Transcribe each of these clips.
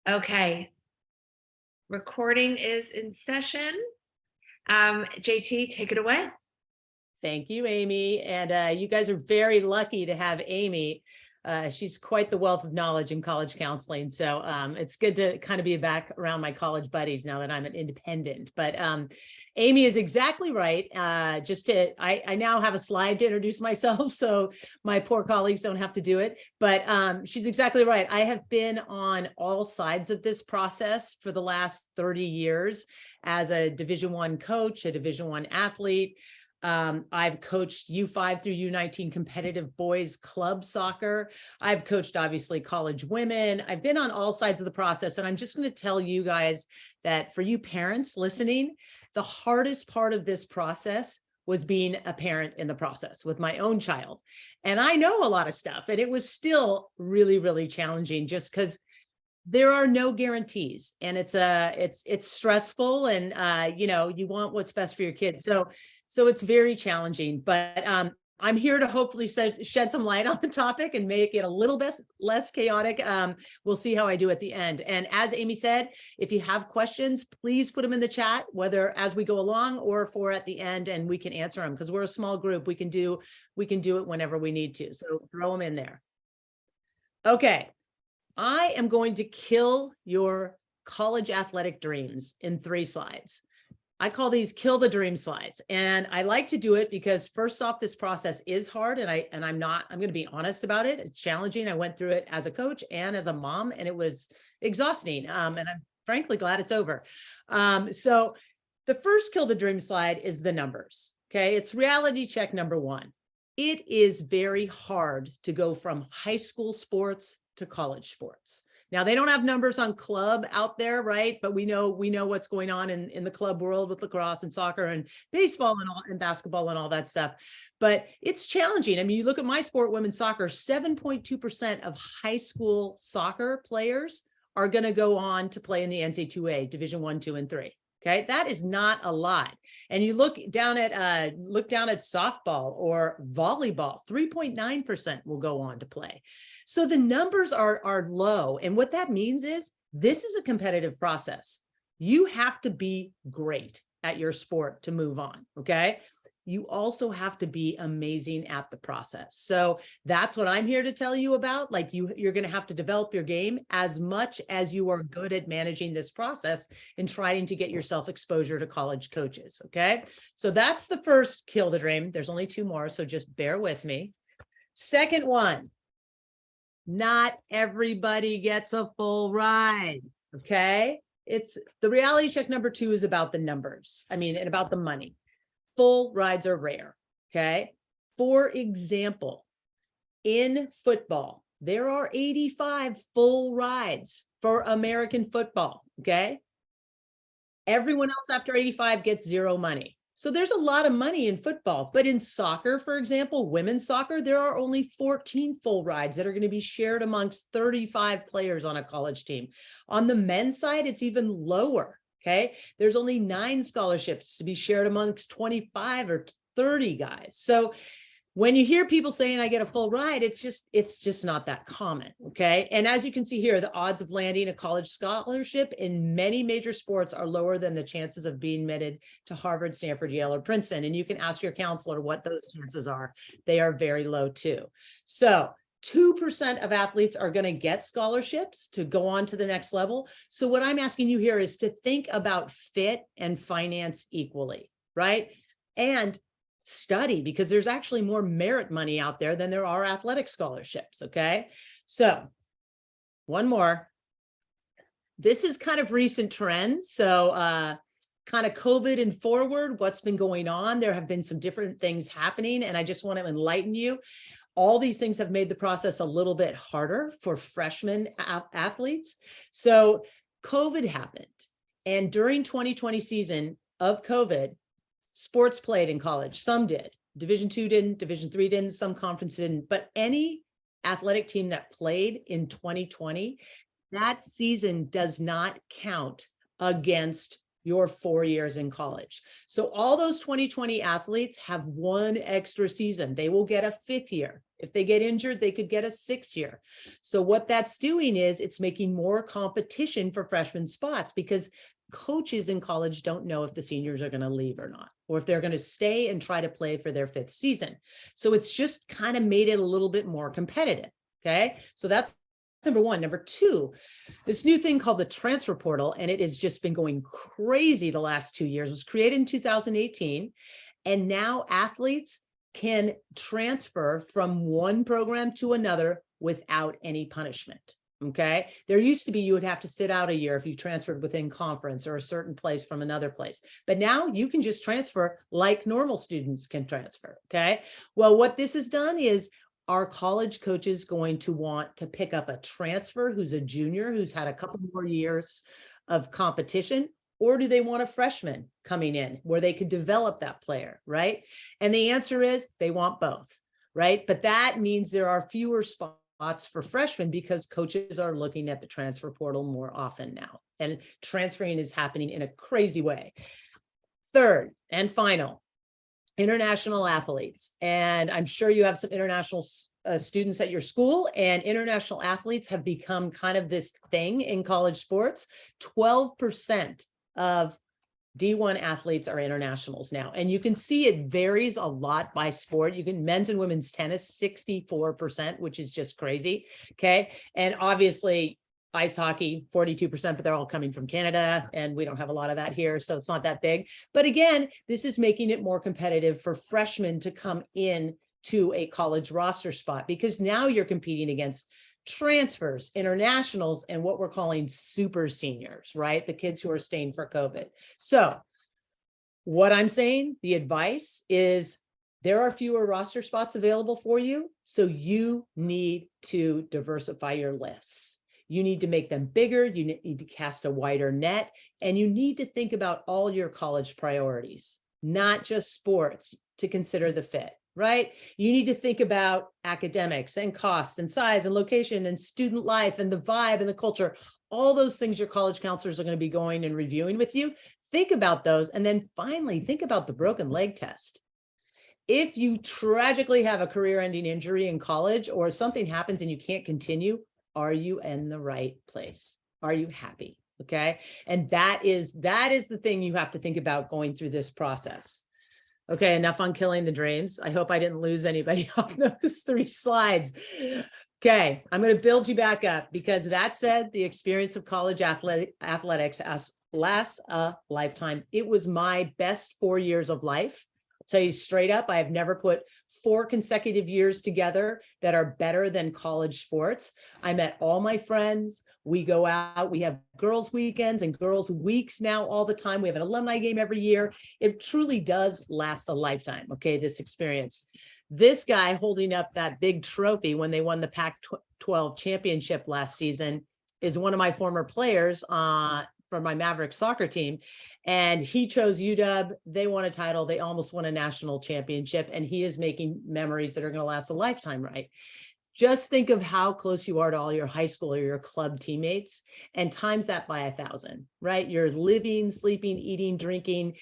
Okay, recording is in session. JT, take it away. Thank you, Amy. And you guys are very lucky to have Amy. She's quite the wealth of knowledge in college counseling. So it's good to kind of be back around my college buddies now that I'm an independent. But Amy is exactly right. I now have a slide to introduce myself, so my poor colleagues don't have to do it. But she's exactly right. I have been on all sides of this process for the last 30 years as a Division I coach, a Division I athlete. I've coached U5 through U19 competitive boys club soccer. I've coached, obviously, college women. I've been on all sides of the process. And I'm just going to tell you guys that for you parents listening, the hardest part of this process was being a parent in the process with my own child. And I know a lot of stuff, and it was still really, really challenging just because there are no guarantees, and it's stressful, and you want what's best for your kids. So it's very challenging, but I'm here to hopefully shed some light on the topic and make it a little bit less chaotic. We'll see how I do at the end. And as Amy said, if you have questions, please put them in the chat, whether as we go along or for at the end, and we can answer them because we're a small group. We can do it whenever we need to. So throw them in there. Okay. I am going to kill your college athletic dreams in 3 slides. I call these kill the dream slides. And I like to do it because first off, this process is hard, and I'm going to be honest about it. It's challenging. I went through it as a coach and as a mom, and it was exhausting. And I'm frankly glad it's over. So the first kill the dream slide is the numbers. Okay. It's reality check number 1. It is very hard to go from high school sports to college sports. Now, they don't have numbers on club out there, right? But we know what's going on in the club world with lacrosse and soccer and baseball and basketball and all that stuff. But it's challenging. I mean, you look at my sport, women's soccer, 7.2% of high school soccer players are going to go on to play in the NCAA Division I, 2, and 3. Okay, that is not a lot. And you look down at softball or volleyball, 3.9% will go on to play. So the numbers are low. And what that means is this is a competitive process. You have to be great at your sport to move on. Okay. You also have to be amazing at the process. So that's what I'm here to tell you about. Like you're going to have to develop your game as much as you are good at managing this process and trying to get yourself exposure to college coaches. Okay. So that's the first kill the dream. There's only 2 more, so just bear with me. Second one, not everybody gets a full ride. Okay. It's the reality check number 2 is about the numbers. And about the money. Full rides are rare. Okay. For example, in football, there are 85 full rides for American football. Okay. Everyone else after 85 gets 0 money. So there's a lot of money in football, but in soccer, for example, women's soccer, there are only 14 full rides that are going to be shared amongst 35 players on a college team. On the men's side, it's even lower. Okay. There's only 9 scholarships to be shared amongst 25 or 30 guys. So when you hear people saying I get a full ride, it's just not that common. Okay. And as you can see here, the odds of landing a college scholarship in many major sports are lower than the chances of being admitted to Harvard, Stanford, Yale, or Princeton. And you can ask your counselor what those chances are. They are very low too. So 2% of athletes are going to get scholarships to go on to the next level. So what I'm asking you here is to think about fit and finance equally, right? And study, because there's actually more merit money out there than there are athletic scholarships. Okay. So one more. This is kind of recent trends. So kind of COVID and forward, what's been going on. There have been some different things happening, and I just want to enlighten you. All these things have made the process a little bit harder for freshman athletes. So COVID happened. And during 2020 season of COVID, sports played in college. Some did. Division II didn't, Division III didn't, some conference didn't. But any athletic team that played in 2020, that season does not count against your 4 years in college. So all those 2020 athletes have 1 extra season. They will get a 5th year If they get injured, they could get a 6-year. So what that's doing is it's making more competition for freshman spots, because coaches in college don't know if the seniors are going to leave or not, or if they're going to stay and try to play for their 5th season. So it's just kind of made it a little bit more competitive. Okay. So that's number one. Number two, this new thing called the transfer portal, and it has just been going crazy the last 2 years, was created in 2018. And now athletes can transfer from one program to another without any punishment. Okay. There used to be, you would have to sit out a year if you transferred within conference or a certain place from another place. But now you can just transfer like normal students can transfer. Okay. Well, what this has done is, are college coaches going to want to pick up a transfer who's a junior, who's had a couple more years of competition? Or do they want a freshman coming in where they could develop that player, right? And the answer is they want both, right? But that means there are fewer spots for freshmen because coaches are looking at the transfer portal more often now. And transferring is happening in a crazy way. Third and final, international athletes. And I'm sure you have some international students at your school, and international athletes have become kind of this thing in college sports. 12% of D1 athletes are internationals now. And you can see it varies a lot by sport. You can men's and women's tennis, 64%, which is just crazy. Okay. And obviously ice hockey, 42%, but they're all coming from Canada, and we don't have a lot of that here, so it's not that big. But again, this is making it more competitive for freshmen to come in to a college roster spot, because now you're competing against transfers, internationals, and what we're calling super seniors, right? The kids who are staying for COVID. So what I'm saying, the advice is, there are fewer roster spots available for you, so you need to diversify your lists. You need to make them bigger. You need to cast a wider net, and you need to think about all your college priorities, not just sports, to consider the fit, right? You need to think about academics and costs and size and location and student life and the vibe and the culture, all those things your college counselors are going to be going and reviewing with you. Think about those. And then finally, think about the broken leg test. If you tragically have a career-ending injury in college, or something happens and you can't continue, are you in the right place? Are you happy? Okay. And that is the thing you have to think about going through this process. Okay. Enough on killing the dreams. I hope I didn't lose anybody off those 3 slides. Okay. I'm going to build you back up, because that said, the experience of college athletics lasts a lifetime. It was my best 4 years of life. I'll tell you straight up, I have never put 4 consecutive years together that are better than college sports. I met all my friends. We go out, we have girls' weekends and girls' weeks now all the time. We have an alumni game every year. It truly does last a lifetime. Okay, this experience. This guy holding up that big trophy when they won the Pac-12 championship last season is one of my former players from my Maverick soccer team. And he chose UW. They won a title. They almost won a national championship. And he is making memories that are going to last a lifetime, right? Just think of how close you are to all your high school or your club teammates, and times that by 1,000, right? You're living, sleeping, eating, drinking,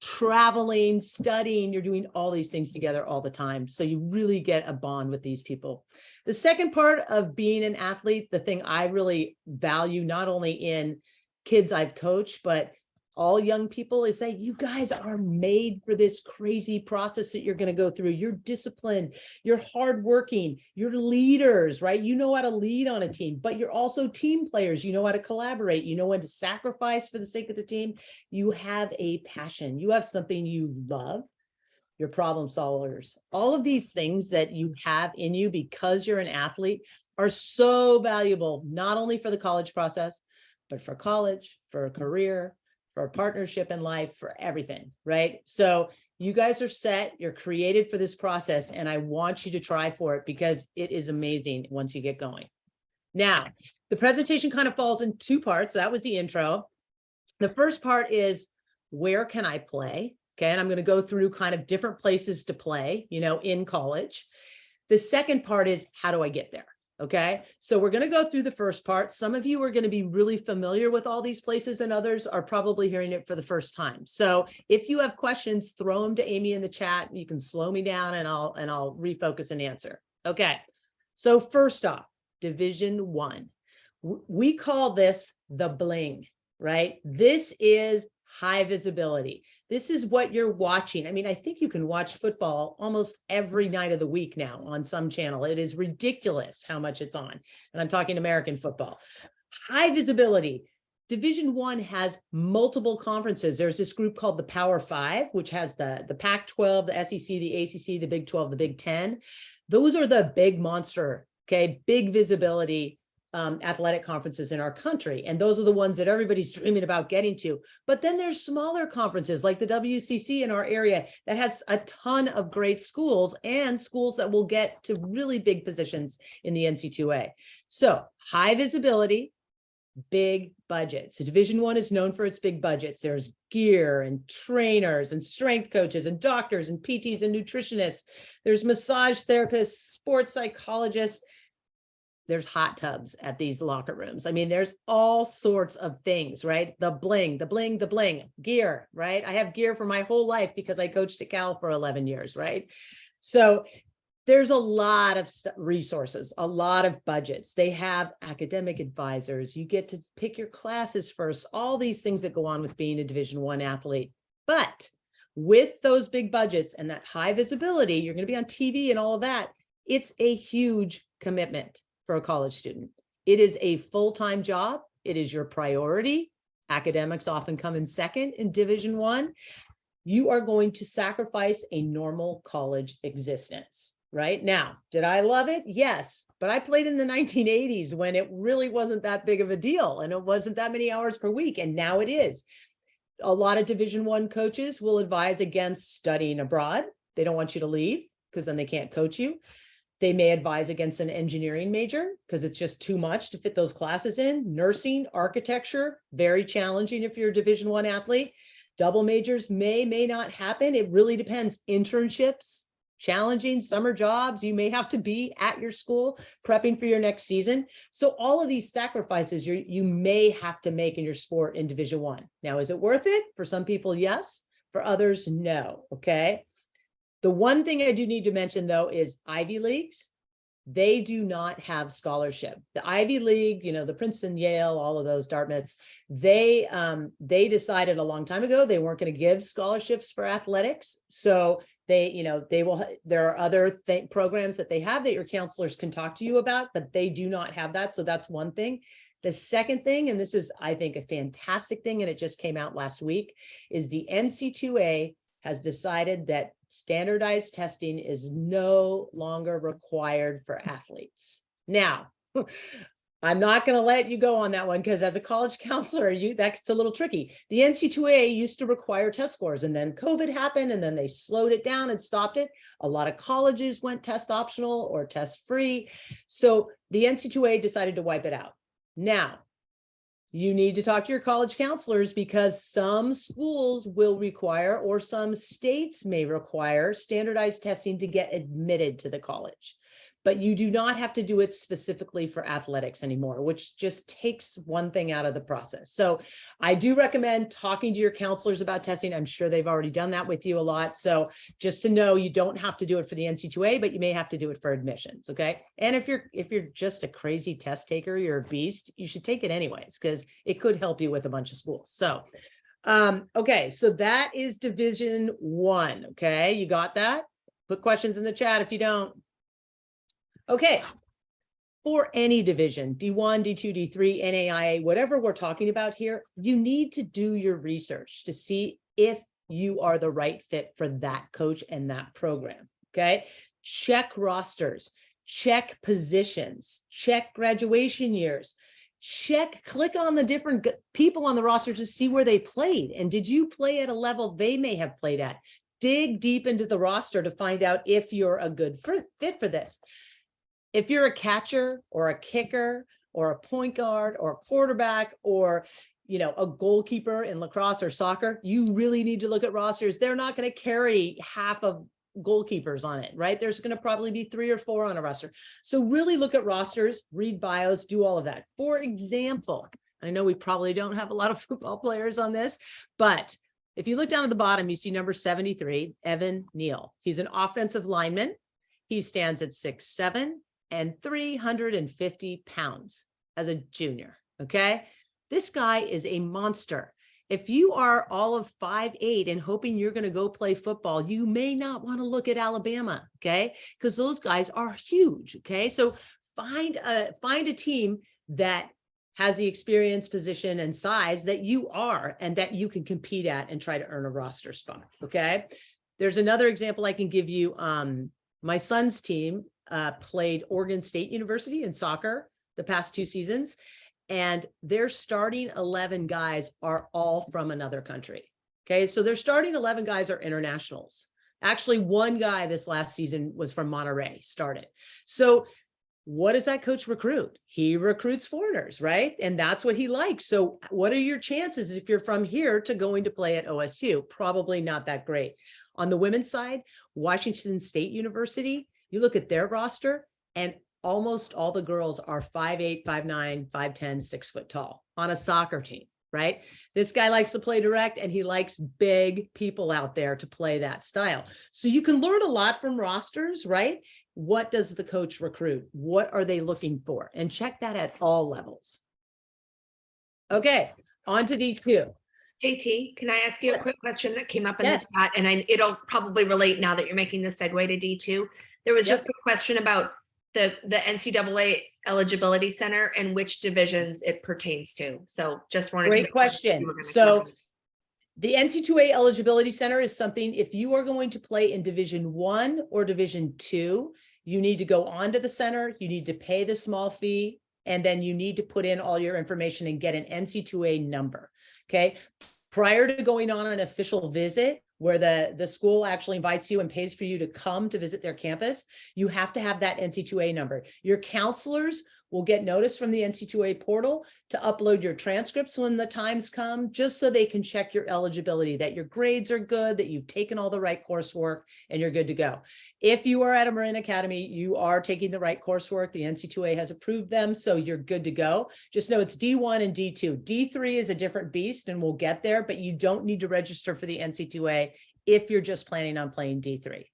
traveling, studying. You're doing all these things together all the time. So you really get a bond with these people. The second part of being an athlete, the thing I really value, not only in kids I've coached, but all young people, is that you guys are made for this crazy process that you're going to go through. You're disciplined, you're hardworking, you're leaders, right? You know how to lead on a team, but you're also team players. You know how to collaborate. You know when to sacrifice for the sake of the team. You have a passion. You have something you love. You're problem solvers. All of these things that you have in you because you're an athlete are so valuable, not only for the college process, but for college, for a career, for a partnership in life, for everything, right? So you guys are set, you're created for this process, and I want you to try for it because it is amazing once you get going. Now, the presentation kind of falls in 2 parts. That was the intro. The first part is, where can I play? Okay, and I'm going to go through kind of different places to play, in college. The second part is, how do I get there? Okay, so we're going to go through the first part. Some of you are going to be really familiar with all these places, and others are probably hearing it for the first time. So if you have questions, throw them to Amy in the chat. You can slow me down and I'll refocus and answer. Okay. So first off, Division I. We call this the bling, right? This is high visibility. This is what you're watching. I mean, I think you can watch football almost every night of the week now on some channel. It is ridiculous how much it's on. And I'm talking American football. High visibility. Division I has multiple conferences. There's this group called the Power Five, which has the Pac-12, the SEC, the ACC, the Big 12, the Big 10. Those are the big monster, okay, big visibility athletic conferences in our country. And those are the ones that everybody's dreaming about getting to. But then there's smaller conferences like the WCC in our area that has a ton of great schools and schools that will get to really big positions in the NC2A. So high visibility, big budgets. So Division I is known for its big budgets. There's gear and trainers and strength coaches and doctors and PTs and nutritionists. There's massage therapists, sports psychologists. There's hot tubs at these locker rooms. I mean, there's all sorts of things, right? The bling, the bling, the bling, gear, right? I have gear for my whole life because I coached at Cal for 11 years, right? So there's a lot of resources, a lot of budgets. They have academic advisors. You get to pick your classes first, all these things that go on with being a Division I athlete. But with those big budgets and that high visibility, you're going to be on TV and all of that. It's a huge commitment for a college student. It is a full-time job. It is your priority. Academics often come in second in Division I. You are going to sacrifice a normal college existence. Right now, did I love it? Yes, but I played in the 1980s when it really wasn't that big of a deal and it wasn't that many hours per week. And now it is. A lot of Division I coaches will advise against studying abroad. They don't want you to leave because then they can't coach you. They may advise against an engineering major because it's just too much to fit those classes in. Nursing, architecture, very challenging if you're a Division I athlete. Double majors may not happen. It really depends. Internships, challenging summer jobs. You may have to be at your school prepping for your next season. So all of these sacrifices you may have to make in your sport in Division I. Now, is it worth it? For some people, yes. For others, no. Okay. The one thing I do need to mention, though, is Ivy Leagues. They do not have scholarship. The Ivy League, you know, the Princeton, Yale, all of those, Dartmouths, they decided a long time ago they weren't going to give scholarships for athletics. So there are other programs that they have that your counselors can talk to you about, but they do not have that. So that's one thing. The second thing, and this is, I think, a fantastic thing, and it just came out last week, is the NC2A has decided that standardized testing is no longer required for athletes. Now, I'm not going to let you go on that one because as a college counselor, that's a little tricky. The NC2A used to require test scores and then COVID happened and then they slowed it down and stopped it. A lot of colleges went test optional or test free. So the NC2A decided to wipe it out. Now, you need to talk to your college counselors because some schools will require, or some states may require, standardized testing to get admitted to the college. But you do not have to do it specifically for athletics anymore, which just takes one thing out of the process. So I do recommend talking to your counselors about testing. I'm sure they've already done that with you a lot. So just to know, you don't have to do it for the NC2A, but you may have to do it for admissions. Okay. And if you're just a crazy test taker, you're a beast, you should take it anyways, because it could help you with a bunch of schools. So okay, so that is Division I. Okay, you got that? Put questions in the chat if you don't. Okay, for any division, D1, D2, D3, NAIA, whatever we're talking about here, you need to do your research to see if you are the right fit for that coach and that program, okay? Check rosters, check positions, check graduation years, click on the different people on the roster to see where they played. And did you play at a level they may have played at? Dig deep into the roster to find out if you're a good fit for this. If you're a catcher or a kicker or a point guard or a quarterback or, a goalkeeper in lacrosse or soccer, you really need to look at rosters. They're not going to carry half of goalkeepers on it, right? There's going to probably be 3 or 4 on a roster. So really look at rosters, read bios, do all of that. For example, I know we probably don't have a lot of football players on this, but if you look down at the bottom, you see number 73, Evan Neal. He's an offensive lineman. He stands at 6'7" and 350 pounds as a junior. Okay. This guy is a monster. If you are all of 5'8" and hoping you're going to go play football, you may not want to look at Alabama. Okay. Because those guys are huge. Okay. So find a team that has the experience, position, and size that you are, and that you can compete at and try to earn a roster spot. Okay. There's another example I can give you. My son's team played Oregon State University in soccer the past 2 seasons, and their starting 11 guys are all from another country. Okay. So their starting 11 guys are internationals. Actually, one guy this last season was from Monterey, started. So what does that coach recruit? He recruits foreigners, right? And that's what he likes. So what are your chances if you're from here to going to play at OSU? Probably not that great. On the women's side, Washington State University, you look at their roster and almost all the girls are 5'8", 5'9", 5'10", 6 foot tall on a soccer team, right? This guy likes to play direct, and he likes big people out there to play that style. So you can learn a lot from rosters, right? What does the coach recruit? What are they looking for? And check that at all levels. Okay, on to D2. JT, can I ask you a quick question that came up in Yes. the chat? And it'll probably relate now that you're making the segue to D2. There was just a question about the NCAA Eligibility Center and which divisions it pertains to. So just wanted to. Great question. So the NC2A Eligibility Center is something, if you are going to play in Division I or Division II, you need to go onto the center, you need to pay the small fee, and then you need to put in all your information and get an NC2A number. Okay. Prior to going on an official visit where the school actually invites you and pays for you to come to visit their campus, you have to have that NC2A number. Your counselors will get notice from the NC2A portal to upload your transcripts when the times come, just so they can check your eligibility, that your grades are good, that you've taken all the right coursework, and you're good to go. If you are at a Marin Academy, you are taking the right coursework. The NC2A has approved them, so you're good to go. Just know it's D1 and D2. D3 is a different beast, and we'll get there, but you don't need to register for the NC2A if you're just planning on playing D3.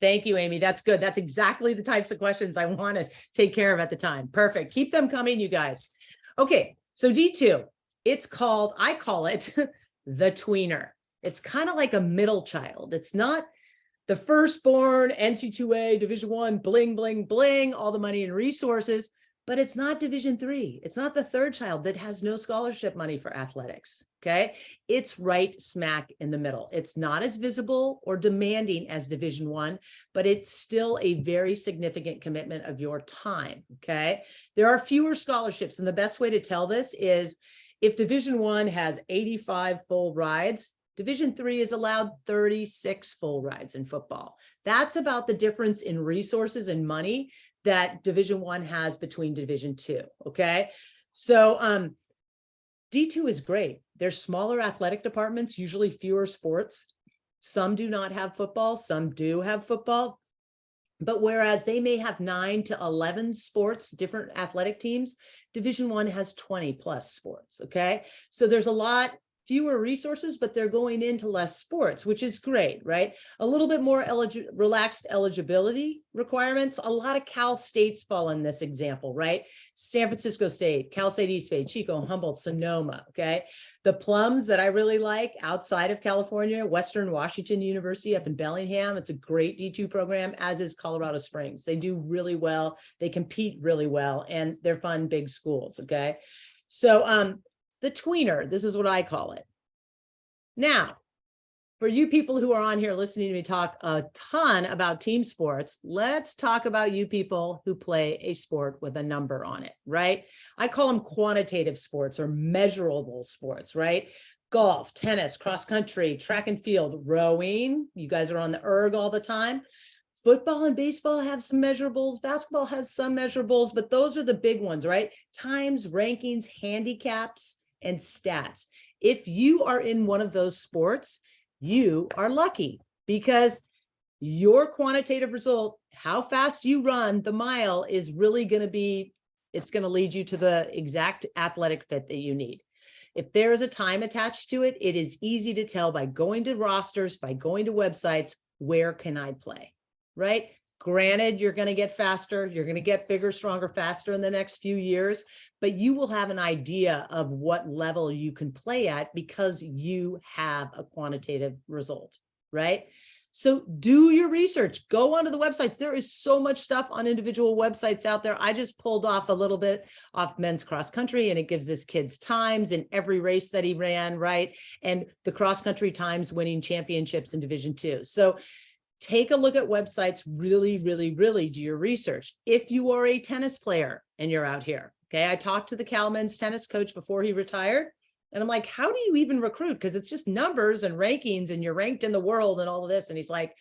Thank you, Amy. That's good. That's exactly the types of questions I want to take care of at the time. Perfect. Keep them coming, you guys. Okay, so D2, I call it the tweener. It's kind of like a middle child. It's not the firstborn NC2A Division I, bling, bling, bling, all the money and resources, but it's not Division III. It's not the third child that has no scholarship money for athletics. Okay. It's right smack in the middle. It's not as visible or demanding as Division I, but it's still a very significant commitment of your time. Okay. There are fewer scholarships. And the best way to tell this is if Division I has 85 full rides, Division III is allowed 36 full rides in football. That's about the difference in resources and money that Division I has between Division II. Okay. So, D2 is great. There's smaller athletic departments, usually fewer sports. Some do not have football, some do have football. But whereas they may have 9 to 11 sports, different athletic teams, Division I has 20 plus sports, okay? So there's a lot fewer resources, but they're going into less sports, which is great, right? A little bit more relaxed eligibility requirements. A lot of Cal States fall in this example, right? San Francisco State, Cal State East Bay, Chico, Humboldt, Sonoma, okay? The plums that I really like outside of California, Western Washington University up in Bellingham, it's a great D2 program, as is Colorado Springs. They do really well, they compete really well, and they're fun, big schools, okay? So, the tweener, this is what I call it. Now, for you people who are on here listening to me talk a ton about team sports, let's talk about you people who play a sport with a number on it, right? I call them quantitative sports or measurable sports, right? Golf, tennis, cross country, track and field, rowing. You guys are on the erg all the time. Football and baseball have some measurables. Basketball has some measurables, but those are the big ones, right? Times, rankings, handicaps, and stats. If you are in one of those sports, you are lucky because your quantitative result, how fast you run the mile, is really going to be, it's going to lead you to the exact athletic fit that you need. If there is a time attached to it, it is easy to tell by going to rosters, by going to websites, where can I play, right? Granted, you're going to get faster, you're going to get bigger, stronger, faster in the next few years, but you will have an idea of what level you can play at because you have a quantitative result, right? So do your research, go onto the websites. There is so much stuff on individual websites out there. I just pulled off a little bit off men's cross country, and it gives this kid's times in every race that he ran, right? And the cross country times winning championships in Division II. So take a look at websites, really, really, really do your research. If you are a tennis player and you're out here, okay, I talked to the Cal men's tennis coach before he retired, and I'm like, how do you even recruit? Because it's just numbers and rankings and you're ranked in the world and all of this. And he's like,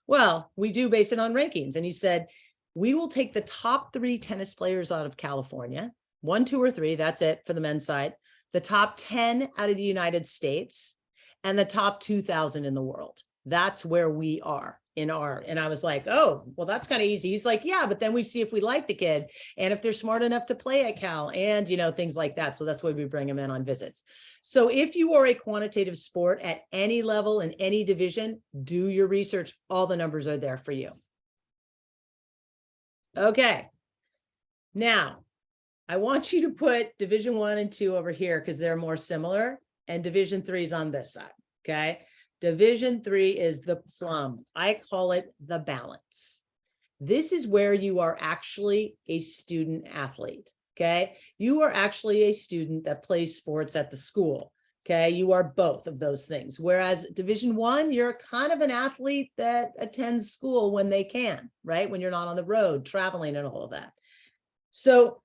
well, we do base it on rankings. And he said, we will take the top 3 tennis players out of California, 1, 2, or 3, that's it for the men's side, the top 10 out of the United States, and the top 2,000 in the world. That's where we are in our, and I was like, oh, well, that's kind of easy. He's like, yeah, but then we see if we like the kid and if they're smart enough to play at Cal and, you know, things like that. So that's why we bring them in on visits. So if you are a quantitative sport at any level in any division, do your research. All the numbers are there for you. Okay. Now, I want you to put Division 1 and 2 over here because they're more similar, and Division 3 is on this side. Okay. Division 3 is the plum. I call it the balance. This is where you are actually a student athlete, okay? You are actually a student that plays sports at the school, okay? You are both of those things. Whereas Division 1, you're kind of an athlete that attends school when they can, right? When you're not on the road, traveling and all of that. So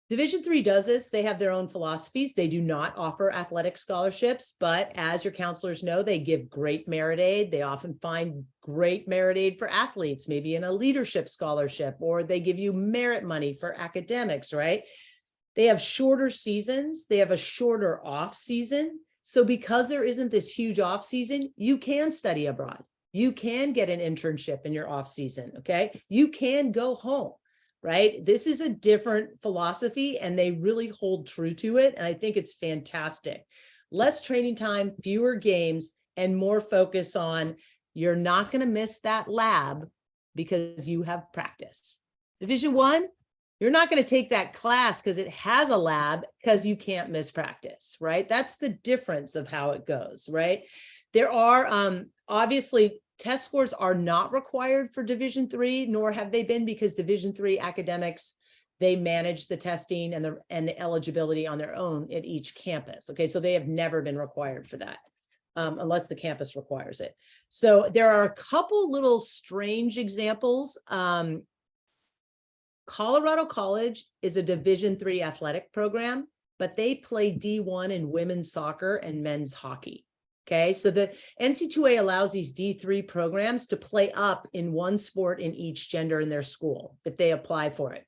Division 3 does this. They have their own philosophies. They do not offer athletic scholarships, but as your counselors know, they give great merit aid. They often find great merit aid for athletes, maybe in a leadership scholarship, or they give you merit money for academics, right? They have shorter seasons. They have a shorter off season. So because there isn't this huge off season, you can study abroad. You can get an internship in your off season, okay? You can go home. Right? This is a different philosophy and they really hold true to it. And I think it's fantastic. Less training time, fewer games, and more focus on you're not going to miss that lab because you have practice. Division 1, you're not going to take that class because it has a lab because you can't miss practice, right? That's the difference of how it goes, right? There are obviously test scores are not required for Division 3, nor have they been, because Division 3 academics, they manage the testing and the eligibility on their own at each campus. Okay, so they have never been required for that, unless the campus requires it. So there are a couple little strange examples. Colorado College is a Division 3 athletic program, but they play D1 in women's soccer and men's hockey. Okay, so the NC2A allows these D3 programs to play up in one sport in each gender in their school if they apply for it.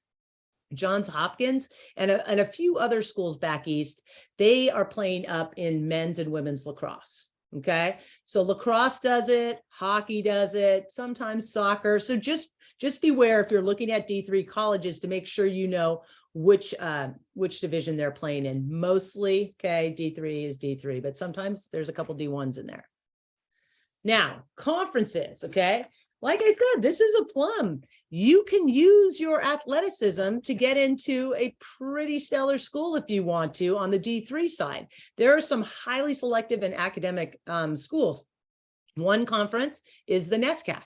Johns Hopkins and a few other schools back east, they are playing up in men's and women's lacrosse. Okay, so lacrosse does it, hockey does it, sometimes soccer. So just beware if you're looking at D3 colleges to make sure you know which division they're playing in. Mostly, okay, D3 is D3, but sometimes there's a couple D1s in there. Now, conferences, okay? Like I said, this is a plum. You can use your athleticism to get into a pretty stellar school if you want to on the D3 side. There are some highly selective and academic schools. One conference is the NESCAC,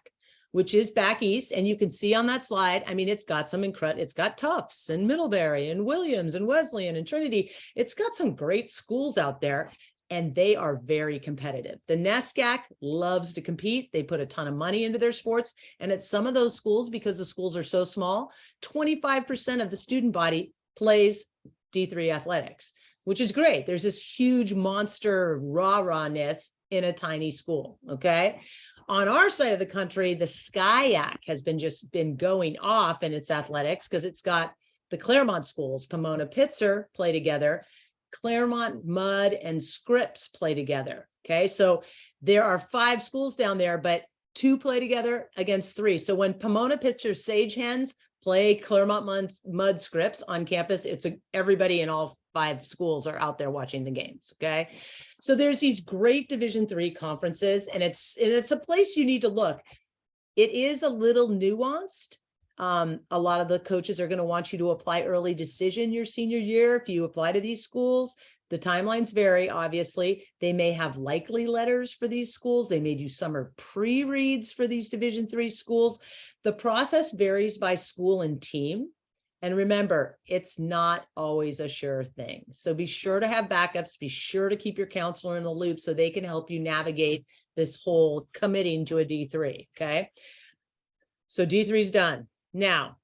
which is back east. And you can see on that slide, I mean, it's got some it's got Tufts and Middlebury and Williams and Wesleyan and Trinity. It's got some great schools out there and they are very competitive. The NESCAC loves to compete. They put a ton of money into their sports. And at some of those schools, because the schools are so small, 25% of the student body plays D3 athletics, which is great. There's this huge monster rah-rahness in a tiny school, okay? On our side of the country, the SCIAC has been going off in its athletics because it's got the Claremont schools, Pomona Pitzer play together, Claremont, Mudd, and Scripps play together. Okay, so there are 5 schools down there, but 2 play together against 3. So when Pomona Pitzer Sage Hens play Claremont, Mudd, Scripps on campus, everybody in all 5 schools are out there watching the games. Okay, so there's these great Division 3 conferences, and it's a place you need to look. It is a little nuanced. A lot of the coaches are going to want you to apply early decision your senior year. If you apply to these schools, the timelines vary, obviously. They may have likely letters for these schools. They may do summer pre-reads for these Division III schools. The process varies by school and team. And remember, it's not always a sure thing. So be sure to have backups. Be sure to keep your counselor in the loop so they can help you navigate this whole committing to a D3, okay? So D3 is done. Now,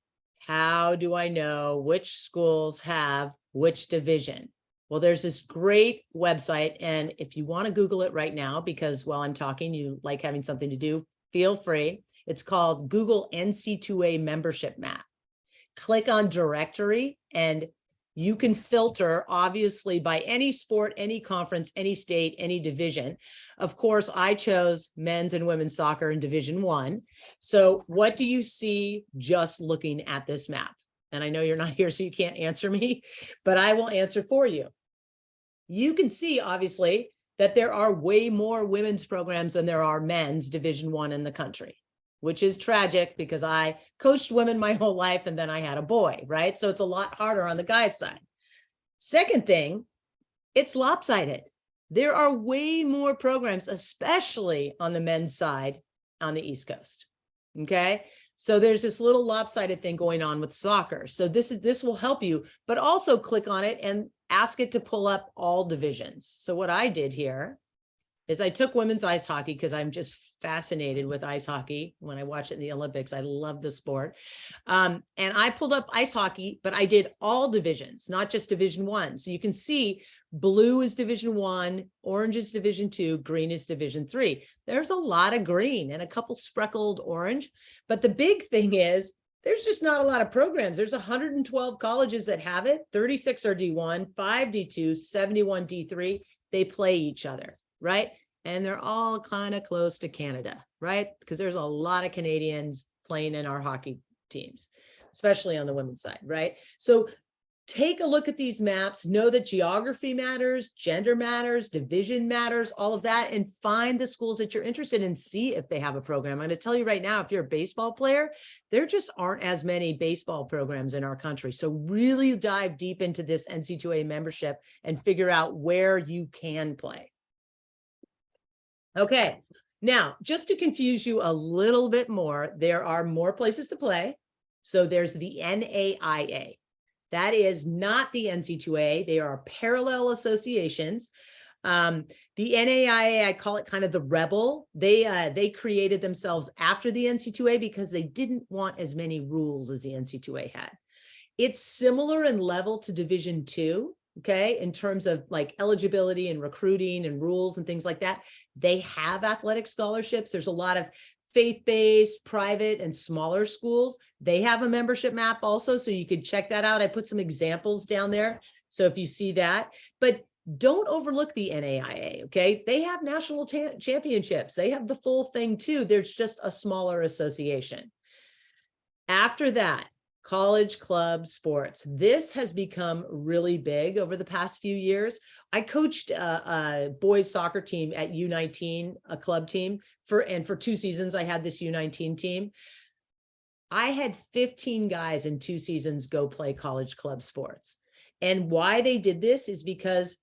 how do I know which schools have which division? Well, there's this great website, and if you want to Google it right now, because while I'm talking, you like having something to do, feel free. It's called Google NC2A Membership Map. Click on directory, and you can filter obviously by any sport, any conference, any state, any division. Of course, I chose men's and women's soccer in Division I. So what do you see just looking at this map? And I know you're not here, so you can't answer me, but I will answer for you. You can see, obviously, that there are way more women's programs than there are men's Division I in the country, which is tragic because I coached women my whole life and then I had a boy, right? So it's a lot harder on the guys' side. Second thing, it's lopsided. There are way more programs, especially on the men's side on the East Coast, okay? So there's this little lopsided thing going on with soccer. So this will help you, but also click on it and ask it to pull up all divisions. So what I did here is I took women's ice hockey because I'm just fascinated with ice hockey. When I watch it in the Olympics, I love the sport. And I pulled up ice hockey, but I did all divisions, not just Division I. So you can see blue is Division I, orange is Division II, green is Division III. There's a lot of green and a couple speckled orange. But the big thing is there's just not a lot of programs. There's 112 colleges that have it. 36 are D1, 5 D2, 71 D3. They play each other, right? And they're all kind of close to Canada, right? Because there's a lot of Canadians playing in our hockey teams, especially on the women's side, right? So take a look at these maps, know that geography matters, gender matters, division matters, all of that, and find the schools that you're interested in, see if they have a program. I'm going to tell you right now, if you're a baseball player, there just aren't as many baseball programs in our country. So really dive deep into this NC2A membership and figure out where you can play. Okay, now just to confuse you a little bit more, there are more places to play. So there's the NAIA. That is not the NC2A. They are parallel associations. The NAIA, I call it kind of the rebel. They created themselves after the NC2A because they didn't want as many rules as the NC2A had. It's similar in level to Division II, okay, in terms of like eligibility and recruiting and rules and things like that. They have athletic scholarships. There's a lot of faith-based, private, and smaller schools. They have a membership map also, so you could check that out. I put some examples down there, so if you see that. But don't overlook the NAIA, okay? They have national championships. They have the full thing too. There's just a smaller association. After that, college club sports. This has become really big over the past few years. I coached a boys soccer team at U19, a club team, for 2 seasons. I had this U19 team. I had 15 guys in 2 seasons go play college club sports. And why they did this is because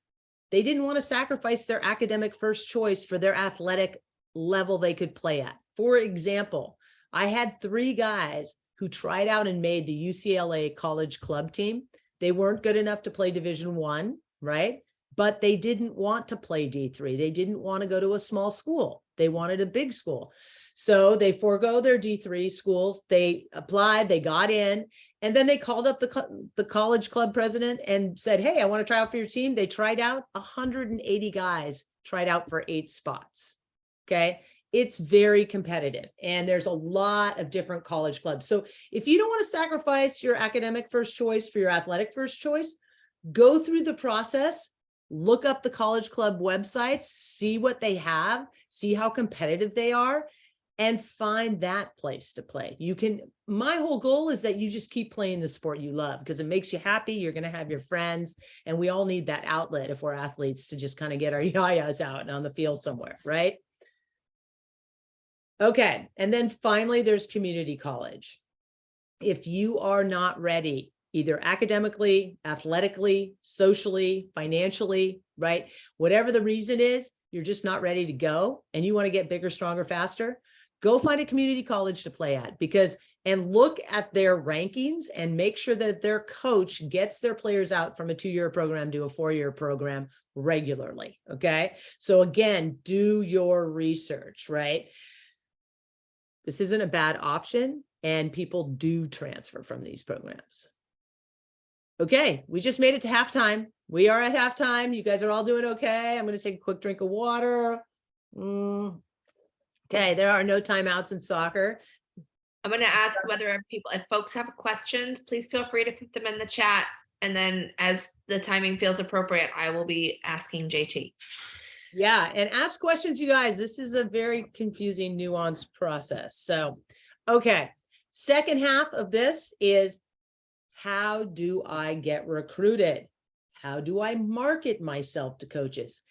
they didn't want to sacrifice their academic first choice for their athletic level they could play at. For example, I had 3 guys who tried out and made the UCLA college club team. They weren't good enough to play Division I, right? But they didn't want to play D3. They didn't want to go to a small school. They wanted a big school. So they forego their D3 schools. They applied, they got in, and then they called up the college club president and said, hey, I want to try out for your team. They tried out. 180 guys tried out for 8 spots, okay? It's very competitive, and there's a lot of different college clubs. So if you don't want to sacrifice your academic first choice for your athletic first choice, go through the process, look up the college club websites, see what they have, see how competitive they are, and find that place to play. My whole goal is that you just keep playing the sport you love because it makes you happy. You're going to have your friends, and we all need that outlet if we're athletes to just kind of get our yayas out and on the field somewhere, right? Okay. And then finally, there's community college. If you are not ready, either academically, athletically, socially, financially, right? Whatever the reason is, you're just not ready to go and you want to get bigger, stronger, faster, go find a community college to play at, because and look at their rankings and make sure that their coach gets their players out from a 2-year program to a 4-year program regularly. Okay. So again, do your research, right? This isn't a bad option, and people do transfer from these programs. Okay, we just made it to halftime. We are at halftime. You guys are all doing okay. I'm going to take a quick drink of water. Okay, there are no timeouts in soccer. I'm going to ask whether people, if folks have questions, please feel free to put them in the chat. And then as the timing feels appropriate, I will be asking JT. Yeah, and ask questions, you guys. This is a very confusing, nuanced process. So, okay, second half of this is, how do I get recruited? How do I market myself to coaches?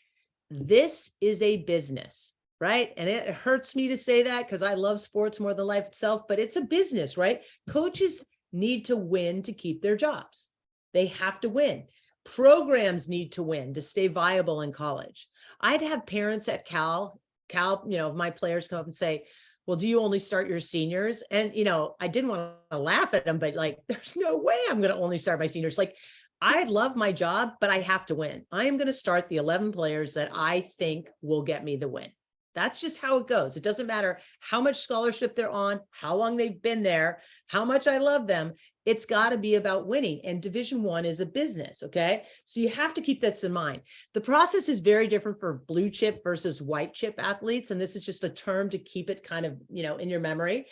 This is a business, right? And it hurts me to say that because I love sports more than life itself, but it's a business, right? Coaches need to win to keep their jobs. They have to win. Programs need to win to stay viable in college. I'd have parents at Cal, my players come up and say, well, do you only start your seniors? And, I didn't want to laugh at them, but like, there's no way I'm going to only start my seniors. Like, I love my job, but I have to win. I am going to start the 11 players that I think will get me the win. That's just how it goes. It doesn't matter how much scholarship they're on, how long they've been there, how much I love them. It's got to be about winning. And Division I is a business. Okay. So you have to keep this in mind. The process is very different for blue chip versus white chip athletes. And this is just a term to keep it kind of, in your memory.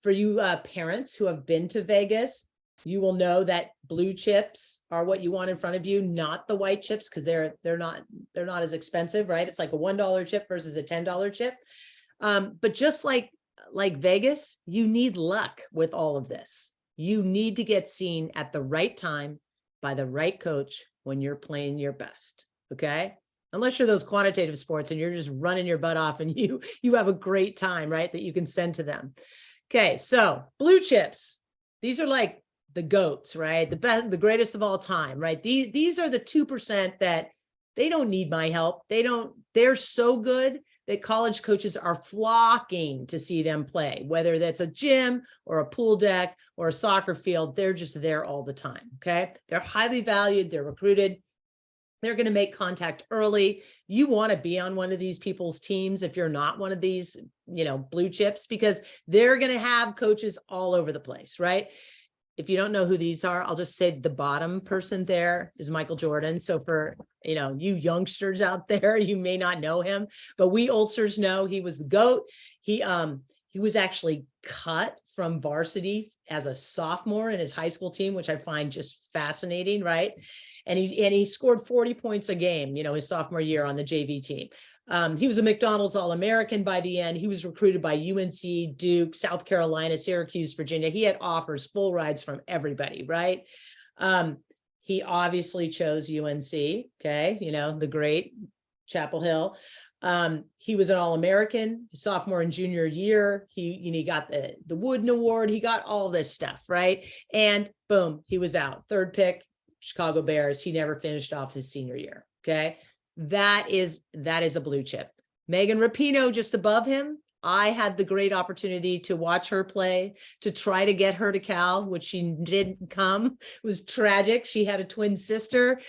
For you parents who have been to Vegas, you will know that blue chips are what you want in front of you, not the white chips, because they're not as expensive, right? It's like a $1 chip versus a $10 chip. But just like Vegas, you need luck with all of this. You need to get seen at the right time by the right coach when you're playing your best. Okay. Unless you're those quantitative sports and you're just running your butt off and you have a great time, right? That you can send to them. Okay. So blue chips, these are like the GOATs, right? The best, the greatest of all time, right? These are the 2% that they don't need my help. They're so good that college coaches are flocking to see them play, whether that's a gym or a pool deck or a soccer field. They're just there all the time. Okay. They're highly valued. They're recruited. They're going to make contact early. You want to be on one of these people's teams if you're not one of these, blue chips, because they're going to have coaches all over the place, right? If you don't know who these are, I'll just say the bottom person there is Michael Jordan. So for, you youngsters out there, you may not know him, but we oldsters know he was the GOAT. He was actually cut from varsity as a sophomore in his high school team, which I find just fascinating, right? And he scored 40 points a game, his sophomore year on the JV team. He was a McDonald's All-American by the end. He was recruited by UNC, Duke, South Carolina, Syracuse, Virginia. He had offers, full rides from everybody, right? He obviously chose UNC, okay, the great Chapel Hill. He was an All-American sophomore and junior year. He got the Wooden Award. He got all this stuff, right? And boom, he was out. Third pick, Chicago Bears. He never finished off his senior year, okay? That is a blue chip. Megan Rapinoe just above him. I had the great opportunity to watch her play, to try to get her to Cal, which she didn't come. It was tragic. She had a twin sister.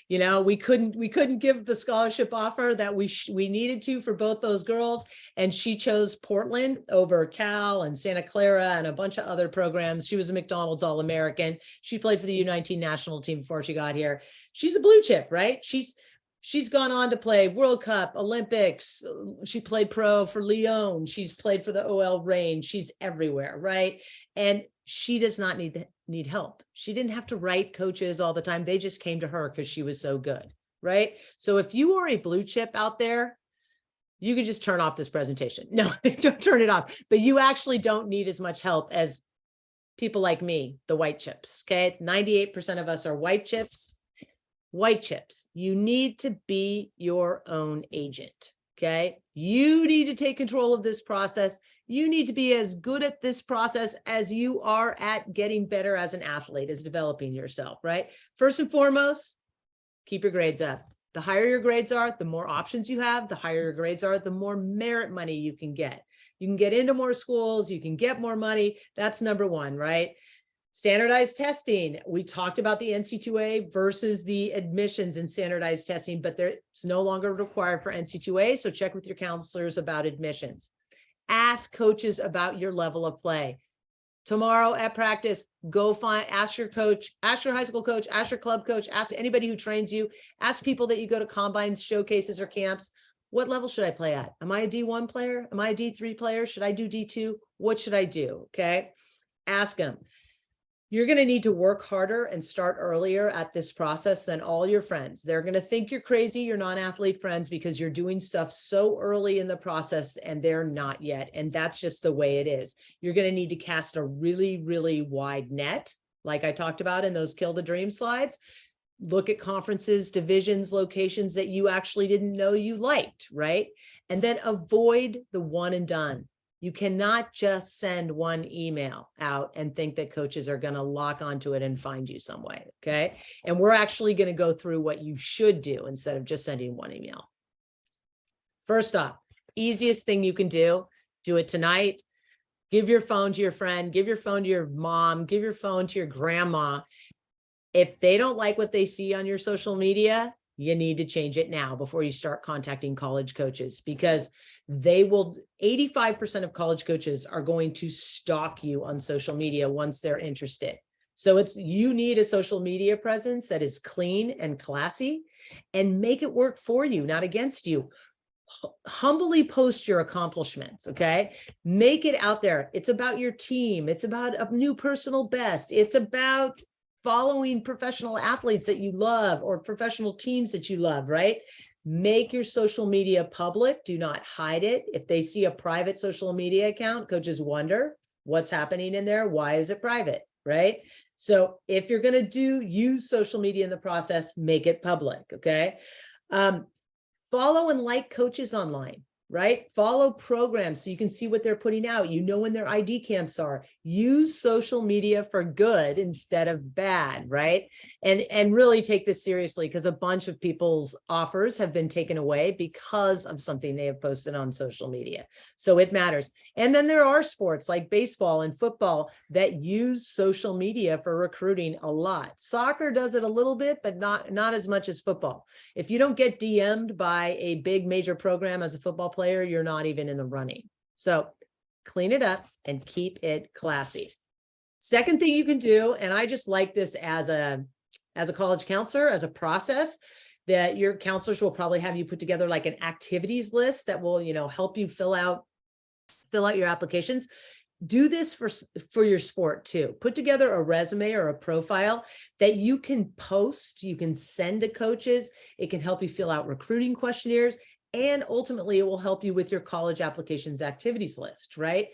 We couldn't give the scholarship offer that we needed to for both those girls. And she chose Portland over Cal and Santa Clara and a bunch of other programs. She was a McDonald's All-American. She played for the U19 national team before she got here. She's a blue chip, right? She's gone on to play World Cup, Olympics. She played pro for Lyon. She's played for the OL Reign. She's everywhere, right? And she does not need help. She didn't have to write coaches all the time. They just came to her because she was so good, right? So if you are a blue chip out there, you can just turn off this presentation. No, don't turn it off. But you actually don't need as much help as people like me, the white chips, okay? 98% of us are white chips. White chips, you need to be your own agent. Okay. You need to take control of this process. You need to be as good at this process as you are at getting better as an athlete, as developing yourself, right? First and foremost, keep your grades up. The higher your grades are, the more options you have. The higher your grades are, the more merit money you can get. You can get into more schools, you can get more money. That's number one, right? Standardized testing. We talked about the NC2A versus the admissions in standardized testing, but it's no longer required for NC2A. So check with your counselors about admissions. Ask coaches about your level of play. Tomorrow at practice, ask your coach, ask your high school coach, ask your club coach, ask anybody who trains you, ask people that you go to combines, showcases, or camps. What level should I play at? Am I a D1 player? Am I a D3 player? Should I do D2? What should I do? Okay. Ask them. You're going to need to work harder and start earlier at this process than all your friends. They're going to think you're crazy, your non-athlete friends, because you're doing stuff so early in the process and they're not yet. And that's just the way it is. You're going to need to cast a really, really wide net, like I talked about in those Kill the Dream slides. Look at conferences, divisions, locations that you actually didn't know you liked, right? And then avoid the one and done. You cannot just send one email out and think that coaches are going to lock onto it and find you some way. Okay. And we're actually going to go through what you should do instead of just sending one email. First off, easiest thing you can do it tonight. Give your phone to your friend, give your phone to your mom, give your phone to your grandma. If they don't like what they see on your social media, you need to change it now before you start contacting college coaches, because 85% of college coaches are going to stalk you on social media once they're interested. So you need a social media presence that is clean and classy, and make it work for you, not against you. Humbly post your accomplishments. Okay. Make it out there. It's about your team. It's about a new personal best. It's about following professional athletes that you love or professional teams that you love, right? Make your social media public. Do not hide it. If they see a private social media account, coaches wonder what's happening in there. Why is it private, right? So if you're going to use social media in the process, make it public. Okay. Follow and like coaches online, right? Follow programs so you can see what they're putting out. You know when their ID camps are. Use social media for good instead of bad, right? And really take this seriously, because a bunch of people's offers have been taken away because of something they have posted on social media. So it matters. And then there are sports like baseball and football that use social media for recruiting a lot. Soccer does it a little bit, but not as much as football. If you don't get DM'd by a big major program as a football player, you're not even in the running. So clean it up and keep it classy. Second thing you can do, and I just like this as a college counselor, as a process, that your counselors will probably have you put together like an activities list that will, help you fill out your applications. Do this for your sport too. Put together a resume or a profile that you can post, you can send to coaches. It can help you fill out recruiting questionnaires, and ultimately it will help you with your college applications activities list, right?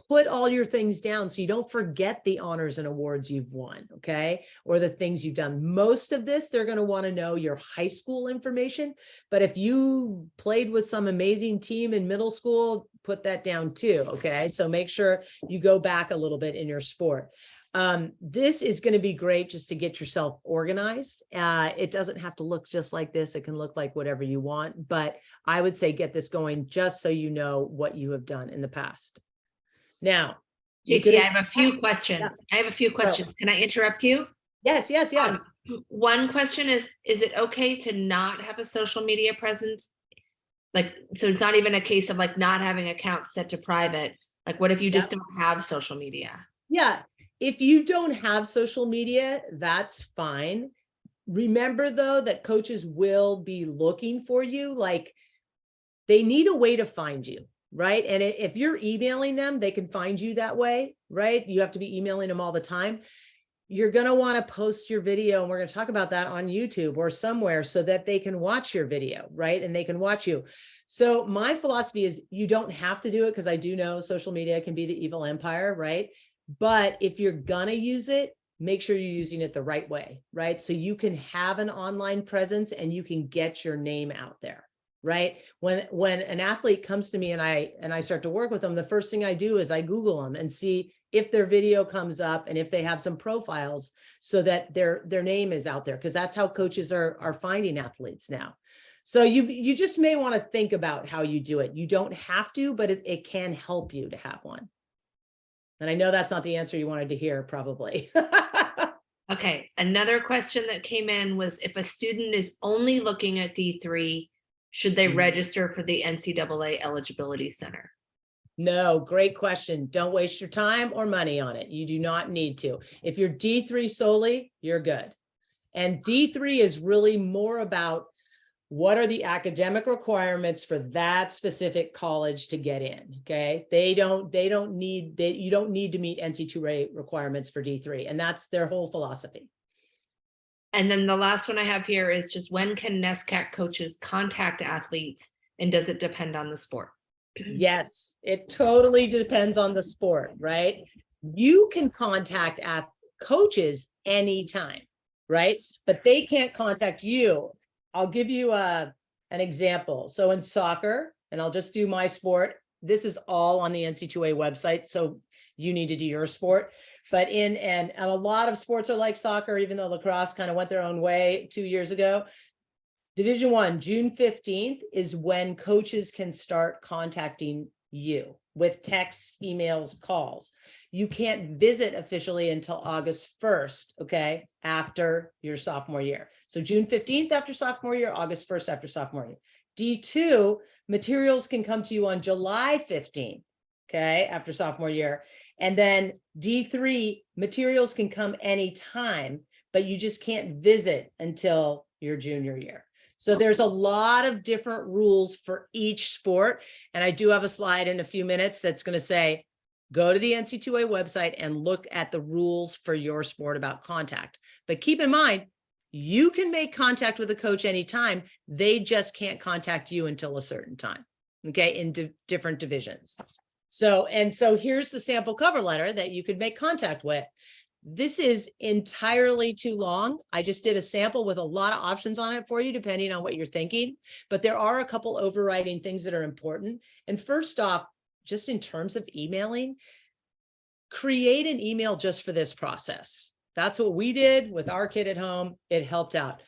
Put all your things down so you don't forget the honors and awards you've won, okay? Or the things you've done. Most of this, they're going to want to know your high school information, but if you played with some amazing team in middle school, put that down too, okay? So make sure you go back a little bit in your sport. This is going to be great just to get yourself organized. It doesn't have to look just like this. It can look like whatever you want, but I would say get this going just so you know what you have done in the past. Now, JT, I have a few questions. Can I interrupt you? Yes. One question is it okay to not have a social media presence? So it's not even a case of like not having accounts set to private. Like, what if you just don't have social media? Yeah. If you don't have social media, that's fine. Remember though, that coaches will be looking for you. Like, they need a way to find you, right? And if you're emailing them, they can find you that way, right? You have to be emailing them all the time. You're going to want to post your video, and we're going to talk about that on YouTube or somewhere so that they can watch your video, right? And they can watch you. So my philosophy is you don't have to do it, because I do know social media can be the evil empire, right? But if you're going to use it, make sure you're using it the right way, right? So you can have an online presence and you can get your name out there, right? When an athlete comes to me and I start to work with them, the first thing I do is I Google them and see if their video comes up and if they have some profiles so that their name is out there, because that's how coaches are finding athletes now. So you just may want to think about how you do it. You don't have to, but it can help you to have one. And I know that's not the answer you wanted to hear, probably. Okay, another question that came in was if a student is only looking at D3, should they register for the NCAA Eligibility Center? No, great question. Don't waste your time or money on it. You do not need to. If you're D3 solely, you're good. And D3 is really more about what are the academic requirements for that specific college to get in. Okay. You don't need to meet NC2A requirements for D3. And that's their whole philosophy. And then the last one I have here is just when can NESCAC coaches contact athletes, and does it depend on the sport? Yes, it totally depends on the sport, right? You can contact coaches anytime, right? But they can't contact you. I'll give you an example. So in soccer, and I'll just do my sport, this is all on the NC2A website, so you need to do your sport. But and a lot of sports are like soccer, even though lacrosse kind of went their own way 2 years ago. Division I, June 15th is when coaches can start contacting you with texts, emails, calls. You can't visit officially until August 1st, okay, after your sophomore year. So June 15th after sophomore year, August 1st after sophomore year. D2, materials can come to you on July 15th, okay, after sophomore year. And then D3, materials can come anytime, but you just can't visit until your junior year. So there's a lot of different rules for each sport. And I do have a slide in a few minutes that's going to say, go to the NC2A website and look at the rules for your sport about contact. But keep in mind, you can make contact with a coach anytime. They just can't contact you until a certain time, okay, in different divisions. So here's the sample cover letter that you could make contact with. This is entirely too long. I just did a sample with a lot of options on it for you, depending on what you're thinking. But there are a couple overriding things that are important. And first off, just in terms of emailing, create an email just for this process. That's what we did with our kid at home. It helped out.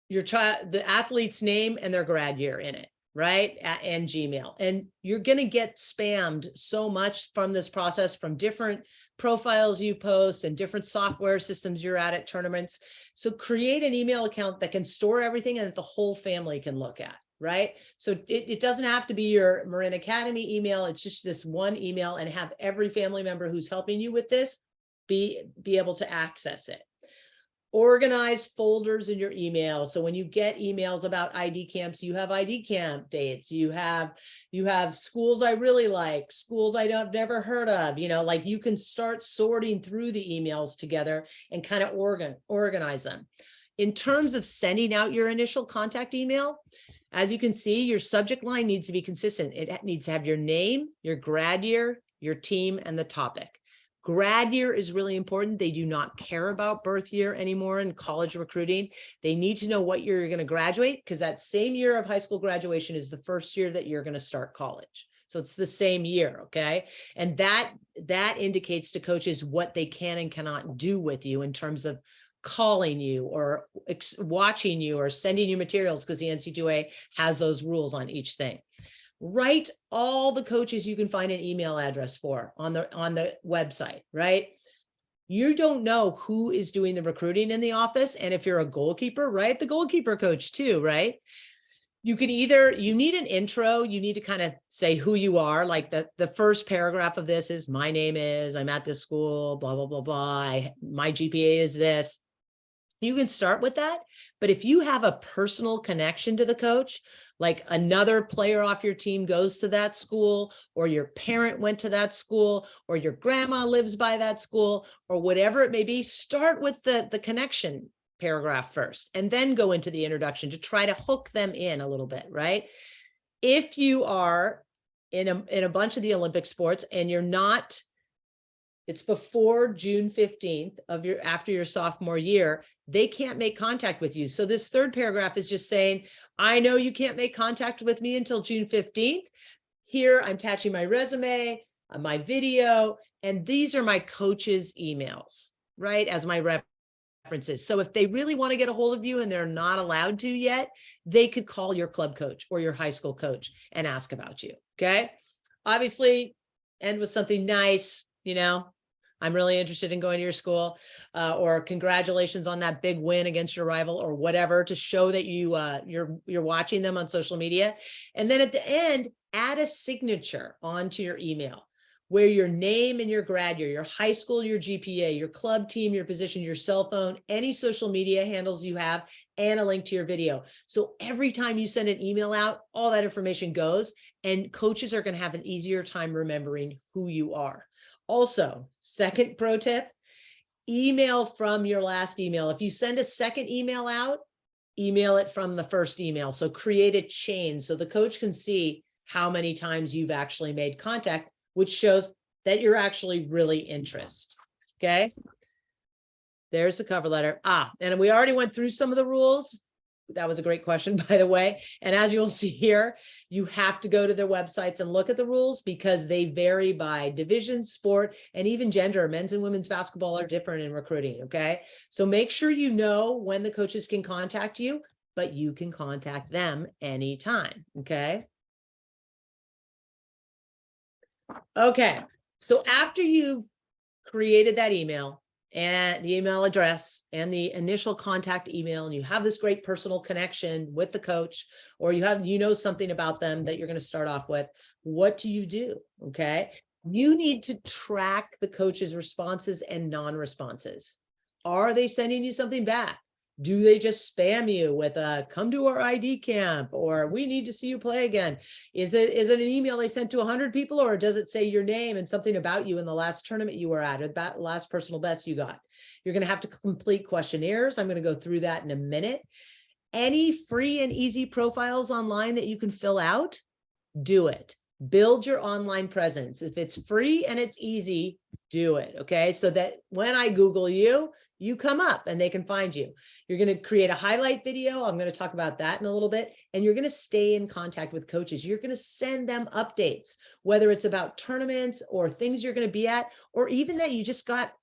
Your child, the athlete's name and their grad year in it, right? And Gmail. And you're going to get spammed so much from this process, from different profiles you post and different software systems you're at tournaments. So create an email account that can store everything and that the whole family can look at, right? So it doesn't have to be your Marin Academy email. It's just this one email, and have every family member who's helping you with this be able to access it. Organize folders in your email. So when you get emails about ID camps, you have ID camp dates. You have schools I really like, schools I've never heard of. Like you can start sorting through the emails together and kind of organize them. In terms of sending out your initial contact email, as you can see, your subject line needs to be consistent. It needs to have your name, your grad year, your team, and the topic. Grad year is really important. They do not care about birth year anymore in college recruiting. They need to know what year you're going to graduate, because that same year of high school graduation is the first year that you're going to start college. So it's the same year, okay? And that indicates to coaches what they can and cannot do with you in terms of calling you or watching you or sending you materials, because the NC2A has those rules on each thing. Write all the coaches you can find an email address for on the website, right? You don't know who is doing the recruiting in the office. And if you're a goalkeeper, write the goalkeeper coach too, right? You could you need an intro, you need to kind of say who you are. Like the first paragraph of this is, my name is, I'm at this school, blah, blah, blah, blah. My GPA is this. You can start with that. But if you have a personal connection to the coach, like another player off your team goes to that school, or your parent went to that school, or your grandma lives by that school, or whatever it may be, start with the connection paragraph first, and then go into the introduction to try to hook them in a little bit, right? If you are in a bunch of the Olympic sports and you're not, it's before June 15th after your sophomore year, they can't make contact with you. So this third paragraph is just saying, I know you can't make contact with me until June 15th. Here, I'm attaching my resume, my video, and these are my coach's emails, right, as my references. So if they really want to get a hold of you and they're not allowed to yet, they could call your club coach or your high school coach and ask about you, okay? Obviously, end with something nice, I'm really interested in going to your school, or congratulations on that big win against your rival, or whatever, to show that you're watching them on social media. And then at the end, add a signature onto your email where your name and your grad year, your high school, your GPA, your club team, your position, your cell phone, any social media handles you have, and a link to your video. So every time you send an email out, all that information goes, and coaches are going to have an easier time remembering who you are. Also, second pro tip, email from your last email. If you send a second email out, email it from the first email. So create a chain so the coach can see how many times you've actually made contact, which shows that you're actually really interested. Okay. There's the cover letter. And we already went through some of the rules. That was a great question, by the way. And as you'll see here, you have to go to their websites and look at the rules because they vary by division, sport, and even gender. Men's and women's basketball are different in recruiting, okay? So make sure you know when the coaches can contact you, but you can contact them anytime, okay? Okay, so after you've created that email, and the email address and the initial contact email, and you have this great personal connection with the coach, or you know something about them that you're going to start off with, what do you do? Okay. You need to track the coach's responses and non-responses. Are they sending you something back? Do they just spam you with a come to our ID camp, or we need to see you play again? Is it an email they sent to 100 people, or does it say your name and something about you in the last tournament you were at, or that last personal best you got? You're going to have to complete questionnaires. I'm going to go through that in a minute. Any free and easy profiles online that you can fill out, do it. Build your online presence. If it's free and it's easy, do it. Okay. So that when I Google you, you come up and they can find you. You're going to create a highlight video. I'm going to talk about that in a little bit. And you're going to stay in contact with coaches. You're going to send them updates, whether it's about tournaments or things you're going to be at, or even that you just got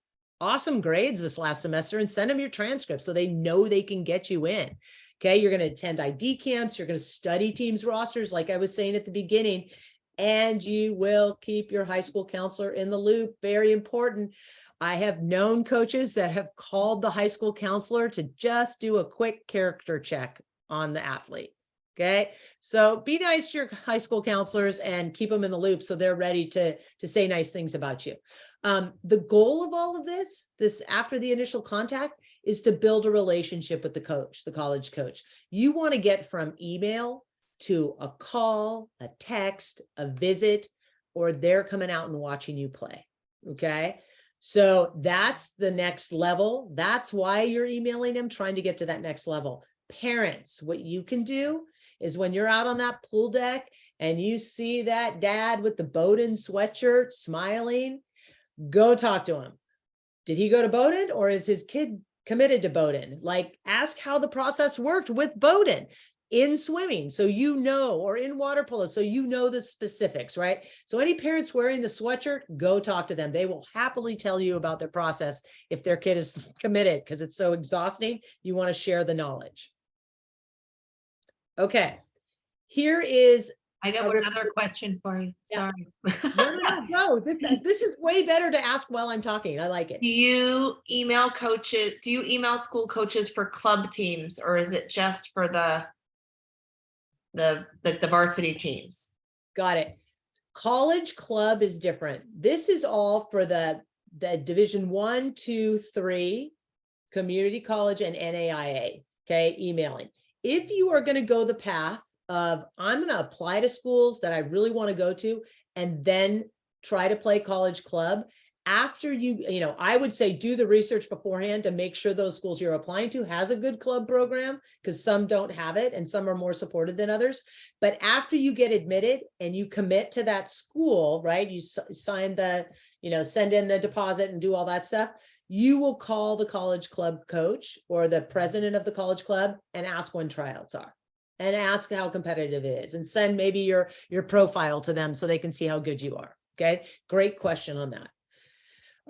awesome grades this last semester, and send them your transcript so they know they can get you in. Okay. You're going to attend ID camps. You're going to study teams rosters, like I was saying at the beginning, and you will keep your high school counselor in the loop. Very important. I have known coaches that have called the high school counselor to just do a quick character check on the athlete. Okay. So be nice to your high school counselors and keep them in the loop so they're ready to say nice things about you. The goal of all of this after the initial contact, is to build a relationship with the coach, the college coach. You want to get from email to a call, a text, a visit, or they're coming out and watching you play. Okay. So that's the next level. That's why you're emailing them, trying to get to that next level. Parents, what you can do is when you're out on that pool deck and you see that dad with the Bowdoin sweatshirt smiling, go talk to him. Did he go to Bowdoin, or is his kid committed to Bowdoin? Like, ask how the process worked with Bowdoin in swimming, so or in water polo, so the specifics, right? So any parents wearing the sweatshirt, go talk to them. They will happily tell you about their process if their kid is committed, because it's so exhausting. You want to share the knowledge. Okay, here is. I got another question for you. Yeah. Sorry. No. This is way better to ask while I'm talking. I like it. Do you email coaches? Do you email school coaches for club teams, or is it just for the varsity teams? Got it. College club is different. This is all for the division 1, 2, 3, community college, and NAIA. Okay. Emailing. If you are going to go the path of, I'm going to apply to schools that I really want to go to, and then try to play college club, after I would say do the research beforehand to make sure those schools you're applying to has a good club program, because some don't have it and some are more supported than others. But after you get admitted and you commit to that school, right, you sign send in the deposit and do all that stuff, you will call the college club coach or the president of the college club and ask when tryouts are, and ask how competitive it is, and send maybe your profile to them so they can see how good you are. Okay, great question on that.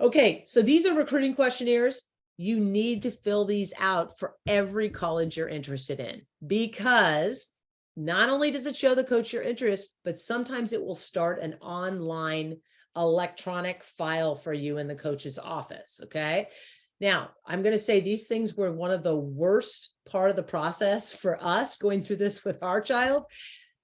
Okay, so these are recruiting questionnaires. You need to fill these out for every college you're interested in, because not only does it show the coach your interest, but sometimes it will start an online electronic file for you in the coach's office. Okay. Now, I'm going to say these things were one of the worst part of the process for us going through this with our child.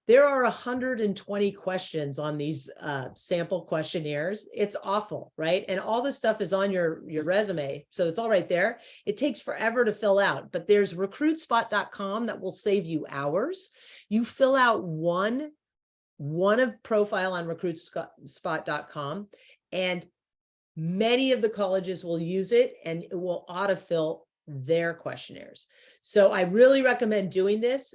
There are 120 questions on these sample questionnaires. It's awful, right? And all this stuff is on your resume, so it's all right there. It takes forever to fill out, but there's recruitspot.com that will save you hours. You fill out one of profile on recruitspot.com, and many of the colleges will use it, and it will autofill their questionnaires. So I really recommend doing this.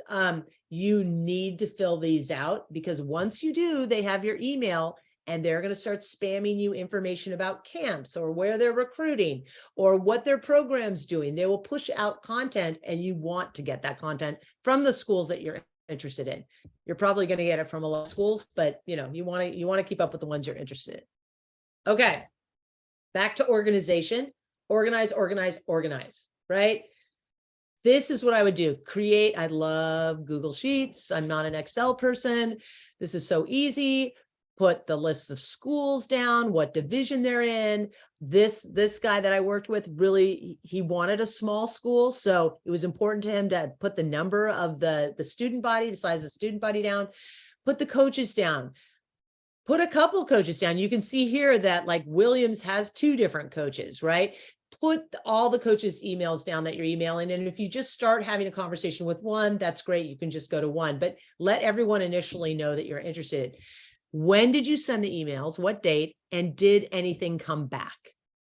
You need to fill these out, because once you do, they have your email, and they're going to start spamming you information about camps or where they're recruiting or what their program's doing. They will push out content, and you want to get that content from the schools that you're interested in. You're probably going to get it from a lot of schools, but you want to keep up with the ones you're interested in. Okay. Back to organization. Organize, organize, organize, right? This is what I would do. Create. I love Google Sheets. I'm not an Excel person. This is so easy. Put the lists of schools down, what division they're in. This guy that I worked with, really, he wanted a small school. So it was important to him to put the number of the student body, the size of the student body down, put the coaches down. Put a couple coaches down. You can see here that like Williams has 2 different coaches, right? Put all the coaches' emails down that you're emailing. And if you just start having a conversation with one, that's great. You can just go to one, but let everyone initially know that you're interested. When did you send the emails? What date? And did anything come back?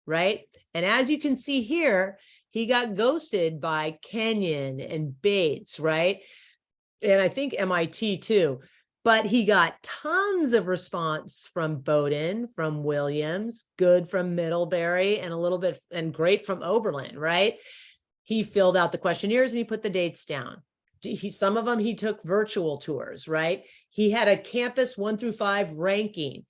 Right? And as you can see here, he got ghosted by Kenyon and Bates, right? And I think MIT too. But he got tons of response from Bowdoin, from Williams, good from Middlebury, and a little bit, and great from Oberlin, right? He filled out the questionnaires and he put the dates down. Some of them, he took virtual tours, right? He had a campus 1 through 5 ranking.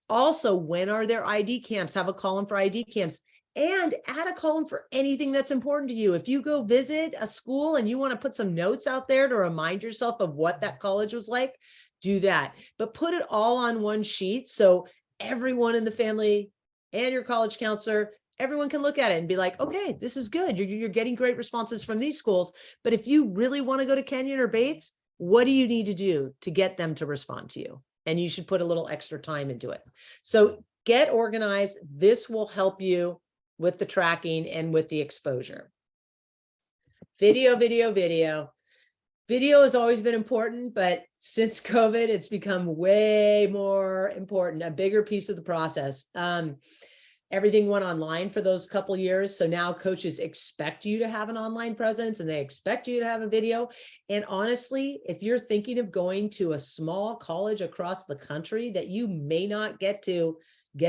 Also, when are there ID camps? Have a column for ID camps, and add a column for anything that's important to you. If you go visit a school and you want to put some notes out there to remind yourself of what that college was like, do that, but put it all on one sheet so everyone in the family and your college counselor, everyone can look at it and be like, okay, this is good. You're getting great responses from these schools. But if you really want to go to Kenyon or Bates, what do you need to do to get them to respond to you? And you should put a little extra time into it. So get organized. This will help you with the tracking and with the exposure. Video, video, video. Video has always been important, but since COVID, it's become way more important, a bigger piece of the process. Everything went online for those couple years. So now coaches expect you to have an online presence, and they expect you to have a video. And honestly, if you're thinking of going to a small college across the country that you may not get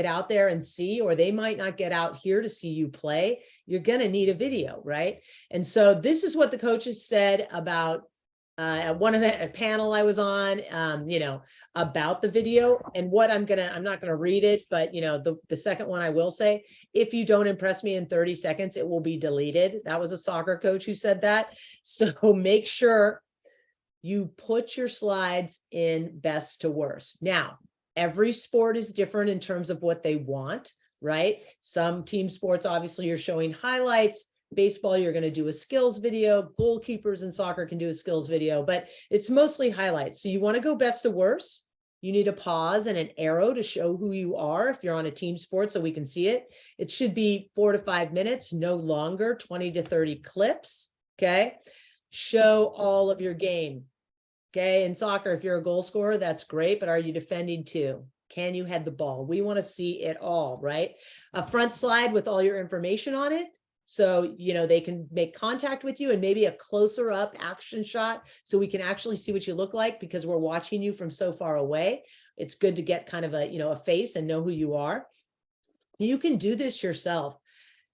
out there and see, or they might not get out here to see you play, you're going to need a video, right? And so this is what the coaches said about at one of the panel I was on, about the video. And what I'm not gonna read it, but the second one I will say, if you don't impress me in 30 seconds, it will be deleted. That was a soccer coach who said that. So make sure you put your slides in best to worst. Now, every sport is different in terms of what they want, right? Some team sports, obviously, you're showing highlights. Baseball, you're going to do a skills video. Goalkeepers in soccer can do a skills video, but it's mostly highlights. So you want to go best to worst. You need a pause and an arrow to show who you are if you're on a team sport so we can see it. It should be 4 to 5 minutes, no longer, 20 to 30 clips. Okay. Show all of your game. Okay. In soccer, if you're a goal scorer, that's great, but are you defending too? Can you head the ball? We want to see it all, right? A front slide with all your information on it. So, they can make contact with you, and maybe a closer up action shot so we can actually see what you look like, because we're watching you from so far away. It's good to get kind of a face and know who you are. You can do this yourself.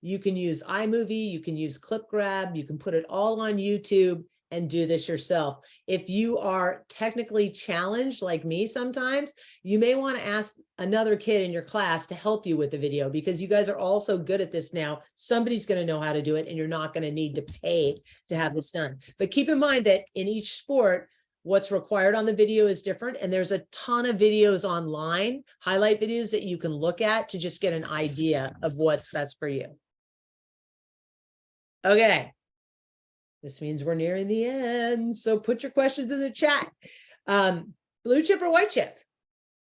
You can use iMovie, you can use Clip Grab, you can put it all on YouTube and do this yourself. If you are technically challenged like me sometimes, you may want to ask another kid in your class to help you with the video, because you guys are all so good at this now. Somebody's going to know how to do it, and you're not going to need to pay to have this done. But keep in mind that in each sport, what's required on the video is different. And there's a ton of videos online, highlight videos that you can look at to just get an idea of what's best for you. Okay. This means we're nearing the end. So put your questions in the chat. Blue chip or white chip?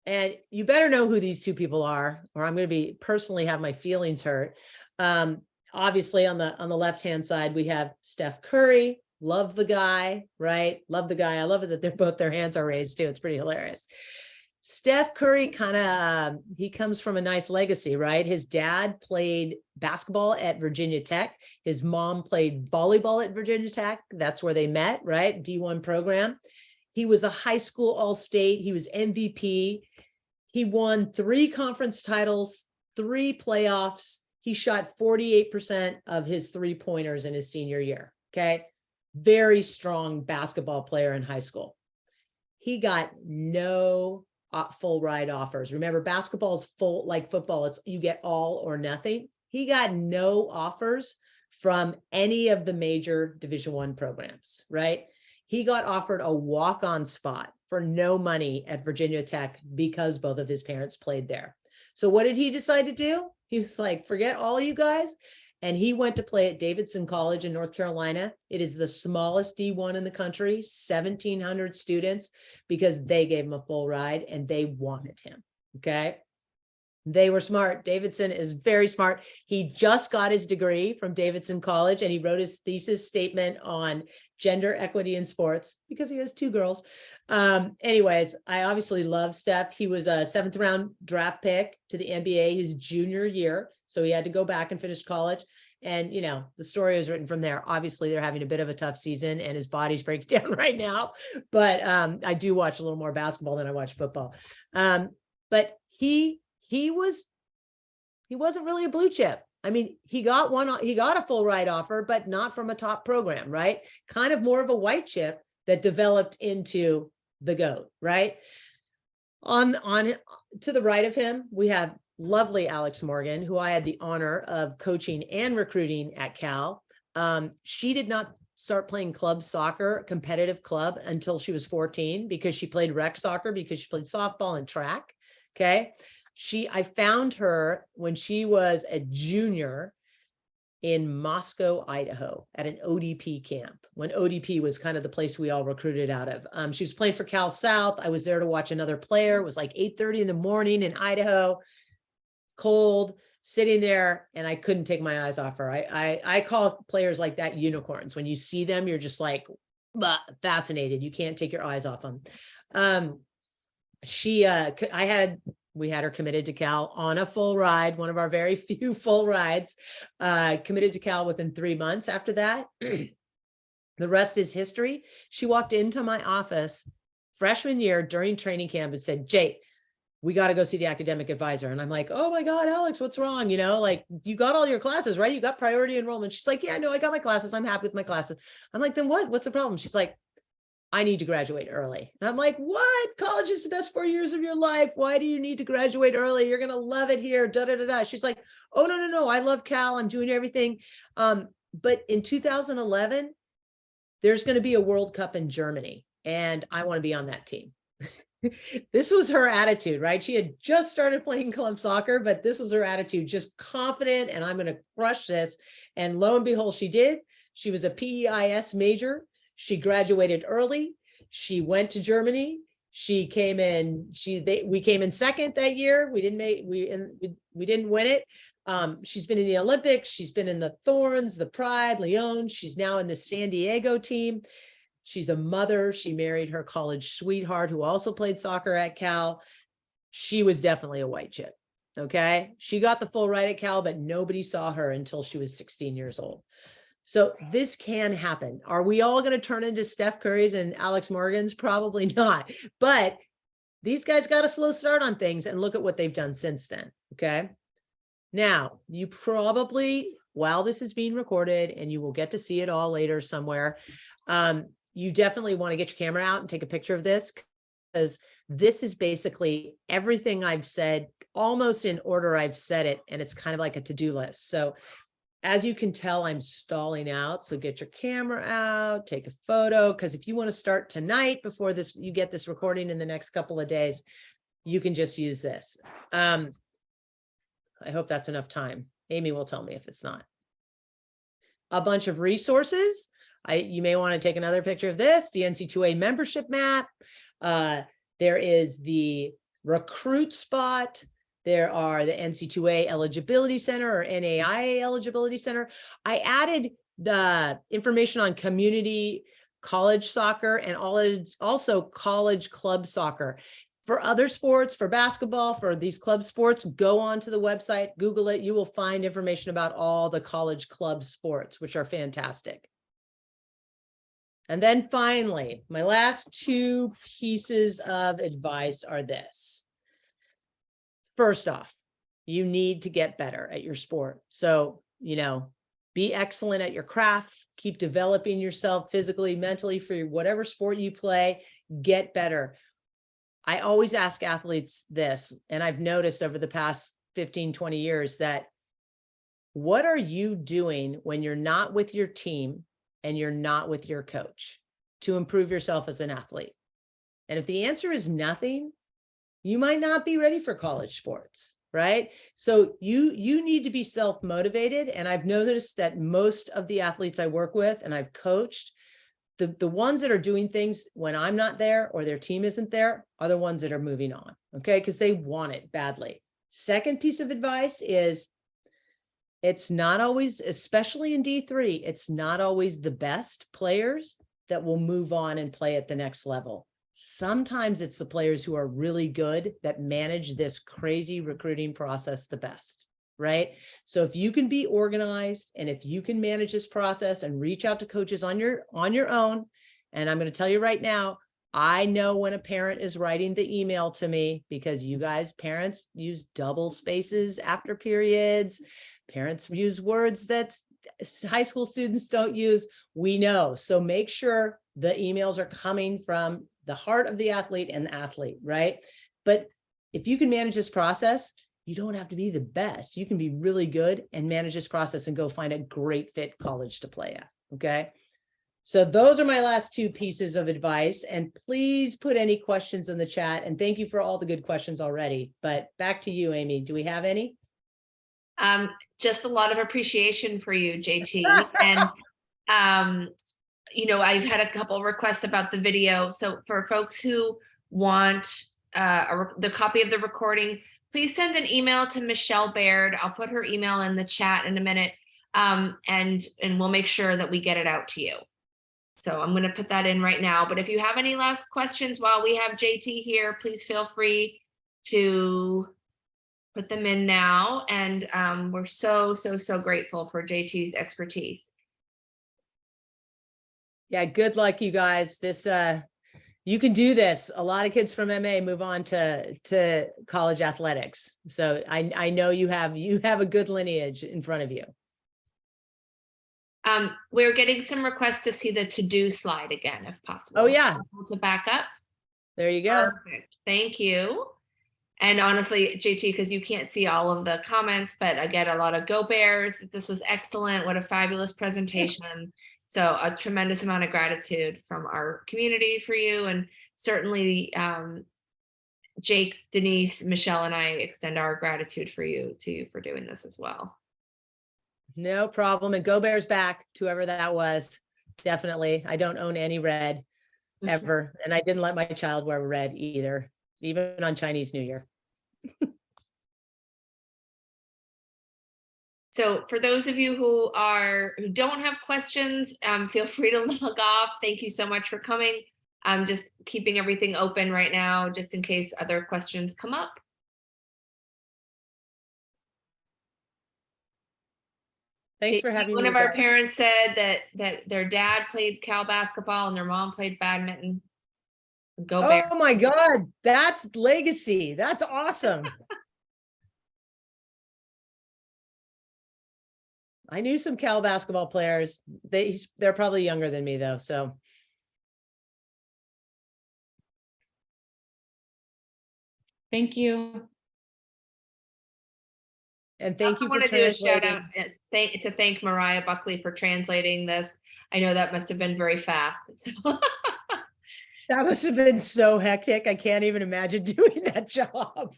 And you better know who these two people are, or I'm going to be personally have my feelings hurt. Obviously on the left-hand side, we have Steph Curry. Love the guy, right? Love the guy. I love it that they're both, their hands are raised too. It's pretty hilarious. Steph Curry kind of, he comes from a nice legacy, right? His dad played basketball at Virginia Tech. His mom played volleyball at Virginia Tech. That's where they met, right? D1 program. He was a high school all-state. He was MVP. He won 3 conference titles, 3 playoffs. He shot 48% of his 3-pointers in his senior year, okay? Very strong basketball player in high school. He got no full ride offers. Remember, basketball is full, like football, it's you get all or nothing. He got no offers from any of the major Division I programs, right? He got offered a walk-on spot for no money at Virginia Tech because both of his parents played there. So what did he decide to do? He was like, forget all you guys. And he went to play at Davidson College in North Carolina. It is the smallest D1 in the country, 1,700 students, because they gave him a full ride and they wanted him, okay? They were smart. Davidson is very smart. He just got his degree from Davidson College, and he wrote his thesis statement on gender equity in sports because he has 2 girls. Anyways, I obviously love Steph. He was a 7th round draft pick to the NBA his junior year. So he had to go back and finish college. And, you know, the story is written from there. Obviously, they're having a bit of a tough season and his body's breaking down right now. But I do watch a little more basketball than I watch football. But he wasn't really a blue chip. I mean, he got a full ride offer, but not from a top program, right? Kind of more of a white chip that developed into the GOAT, right? On to the right of him, we have lovely Alex Morgan, who I had the honor of coaching and recruiting at Cal. She did not start playing club soccer, competitive club, until she was 14 because she played rec soccer because she played softball and track. Okay. I found her when she was a junior in Moscow, Idaho at an ODP camp, when ODP was kind of the place we all recruited out of. She was playing for Cal South. I was there to watch another player. It was like 8:30 in the morning in Idaho, cold, sitting there, and I couldn't take my eyes off her. I call players like that unicorns. When you see them, you're just like fascinated. You can't take your eyes off them. We had her committed to Cal on a full ride, one of our very few full rides, committed to Cal within 3 months after that. The rest is history. She walked into my office freshman year during training camp and said, Jay, we got to go see the academic advisor. And I'm like, oh my God, Alex, what's wrong? You know, like, you got all your classes, right? You got priority enrollment. She's like, yeah, no, I got my classes. I'm happy with my classes. I'm like, then what? What's the problem? She's like, I need to graduate early. And I'm like, what? College is the best 4 years of your life. Why do you need to graduate early? You're going to love it here. Da, da, da, da. She's like, oh, no. I love Cal. I'm doing everything. But in 2011, there's going to be a World Cup in Germany, and I want to be on that team. This was her attitude, right? She had just started playing club soccer, but this was her attitude, just confident, and I'm going to crush this. And lo and behold, she did. She was a PEIS major. She graduated early. She went to Germany. She came in. We came in second that year. We didn't win it. She's been in the Olympics. She's been in the Thorns, the Pride, Lyon. She's now in the San Diego team. She's a mother. She married her college sweetheart, who also played soccer at Cal. She was definitely a white chip. Okay. She got the full ride at Cal, but nobody saw her until she was 16 years old. So this can happen. Are we all going to turn into Steph Curry's and Alex Morgan's? Probably not. But these guys got a slow start on things, and look at what they've done since then. Okay. Now, you probably while this is being recorded, and you will get to see it all later somewhere. You definitely want to get your camera out and take a picture of this, because this is basically everything I've said, almost in order I've said it, and it's kind of like a to-do list. So as you can tell, I'm stalling out. So get your camera out, take a photo, because if you want to start tonight before this, you get this recording in the next couple of days, you can just use this. I hope that's enough time. Amy will tell me if it's not. A bunch of resources. You may want to take another picture of this, the NC2A membership map. There is the recruit spot. There are the NC2A eligibility center or NAIA eligibility center. I added the information on community college soccer and also college club soccer. For other sports, for basketball, for these club sports, go onto the website, Google it. You will find information about all the college club sports, which are fantastic. And then finally, my last two pieces of advice are this. First off, you need to get better at your sport. So, be excellent at your craft, keep developing yourself physically, mentally for whatever sport you play, get better. I always ask athletes this, and I've noticed over the past 15, 20 years that what are you doing when you're not with your team and you're not with your coach to improve yourself as an athlete? And if the answer is nothing, you might not be ready for college sports, right? So you need to be self-motivated. And I've noticed that most of the athletes I work with and I've coached, the ones that are doing things when I'm not there or their team isn't there are the ones that are moving on, okay? Because they want it badly. Second piece of advice is it's not always, especially in D3, it's not always the best players that will move on and play at the next level. Sometimes it's the players who are really good that manage this crazy recruiting process the best, right? So if you can be organized and if you can manage this process and reach out to coaches on your own, and I'm going to tell you right now, I know when a parent is writing the email to me, because you guys, parents, use double spaces after periods. Parents use words that high school students don't use. We know. So make sure the emails are coming from the heart of the athlete and the athlete, right? But if you can manage this process, you don't have to be the best. You can be really good and manage this process and go find a great fit college to play at, okay? So those are my last two pieces of advice. And please put any questions in the chat. And thank you for all the good questions already. But back to you, Amy. Do we have any? Just a lot of appreciation for you, JT. And, I've had a couple requests about the video. So for folks who want the copy of the recording, please send an email to Michelle Baird. I'll put her email in the chat in a minute, and we'll make sure that we get it out to you. So I'm going to put that in right now. But if you have any last questions while we have JT here, please feel free to put them in now. And we're so grateful for JT's expertise. Yeah, good luck, you guys. This you can do this. A lot of kids from MA move on to college athletics. So I know you have a good lineage in front of you. We're getting some requests to see the to-do slide again, if possible. Oh yeah. To back up. There you go. Perfect. Thank you. And honestly, JT, because you can't see all of the comments, but I get a lot of go Bears. This was excellent. What a fabulous presentation. So a tremendous amount of gratitude from our community for you. And certainly Jake, Denise, Michelle, and I extend our gratitude for you for doing this as well. No problem. And go Bears back to whoever that was. Definitely. I don't own any red ever. And I didn't let my child wear red either, even on Chinese New Year. So for those of you who don't have questions, feel free to log off. Thank you so much for coming. I'm just keeping everything open right now, just in case other questions come up. Thanks for having me. One of our parents said that their dad played Cal basketball and their mom played badminton. Go Bears. Oh my God, that's legacy. That's awesome. I knew some Cal basketball players. They're probably younger than me though, so. Thank you. And I thank also you for want to do a shout out translating. to thank Mariah Buckley for translating this. I know that must have been very fast. So. That must have been so hectic. I can't even imagine doing that job.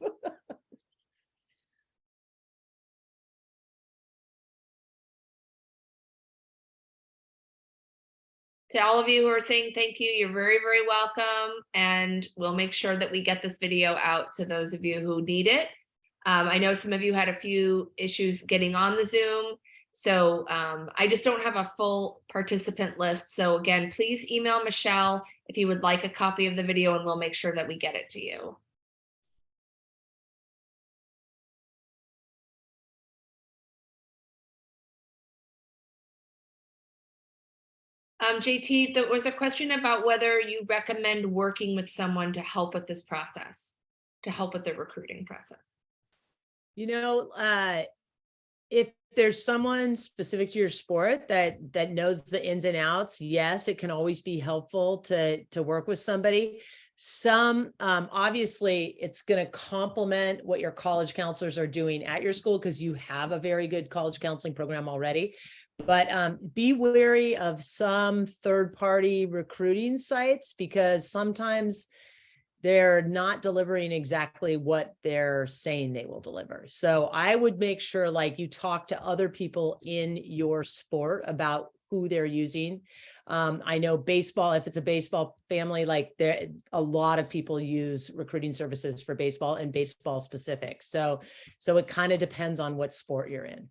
To all of you who are saying thank you, you're very, very welcome. And we'll make sure that we get this video out to those of you who need it. I know some of you had a few issues getting on the Zoom. So I just don't have a full participant list. So again, please email Michelle if you would like a copy of the video, and we'll make sure that we get it to you. JT, there was a question about whether you recommend working with someone to help with this process, to help with the recruiting process. You know, if there's someone specific to your sport that knows the ins and outs, yes, it can always be helpful to work with somebody. Some obviously it's going to complement what your college counselors are doing at your school because you have a very good college counseling program already. But be wary of some third-party recruiting sites because sometimes they're not delivering exactly what they're saying they will deliver. So I would make sure like you talk to other people in your sport about who they're using. I know baseball, if it's a baseball family, like a lot of people use recruiting services for baseball and baseball specific. So it kind of depends on what sport you're in.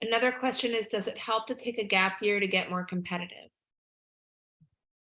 Another question is, does it help to take a gap year to get more competitive?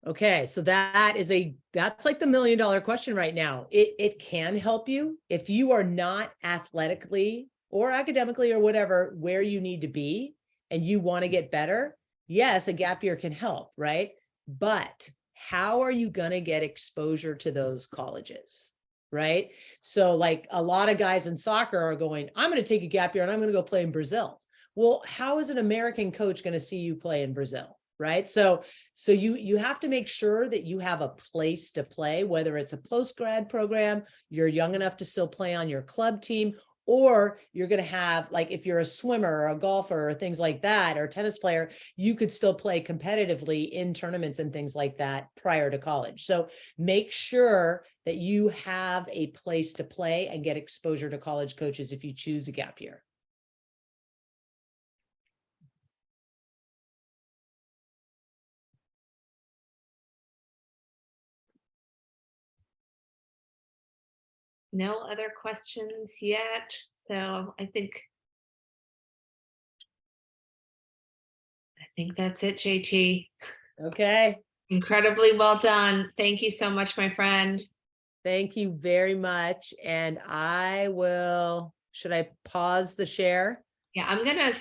Okay, so that's like the $1 million question right now. It can help you if you are not athletically or academically or whatever where you need to be and you want to get better. Yes, a gap year can help, right? But how are you going to get exposure to those colleges? Right? So like a lot of guys in soccer are going, I'm going to take a gap year and I'm going to go play in Brazil. Well, how is an American coach going to see you play in Brazil? Right? So you have to make sure that you have a place to play, whether it's a post-grad program, you're young enough to still play on your club team, or you're going to have, like, if you're a swimmer or a golfer or things like that, or a tennis player, you could still play competitively in tournaments and things like that prior to college. So make sure that you have a place to play and get exposure to college coaches if you choose a gap year. No other questions yet. So I think that's it, JT. Okay. Incredibly well done. Thank you so much, my friend. Thank you very much. And should I pause the share? Yeah, I'm gonna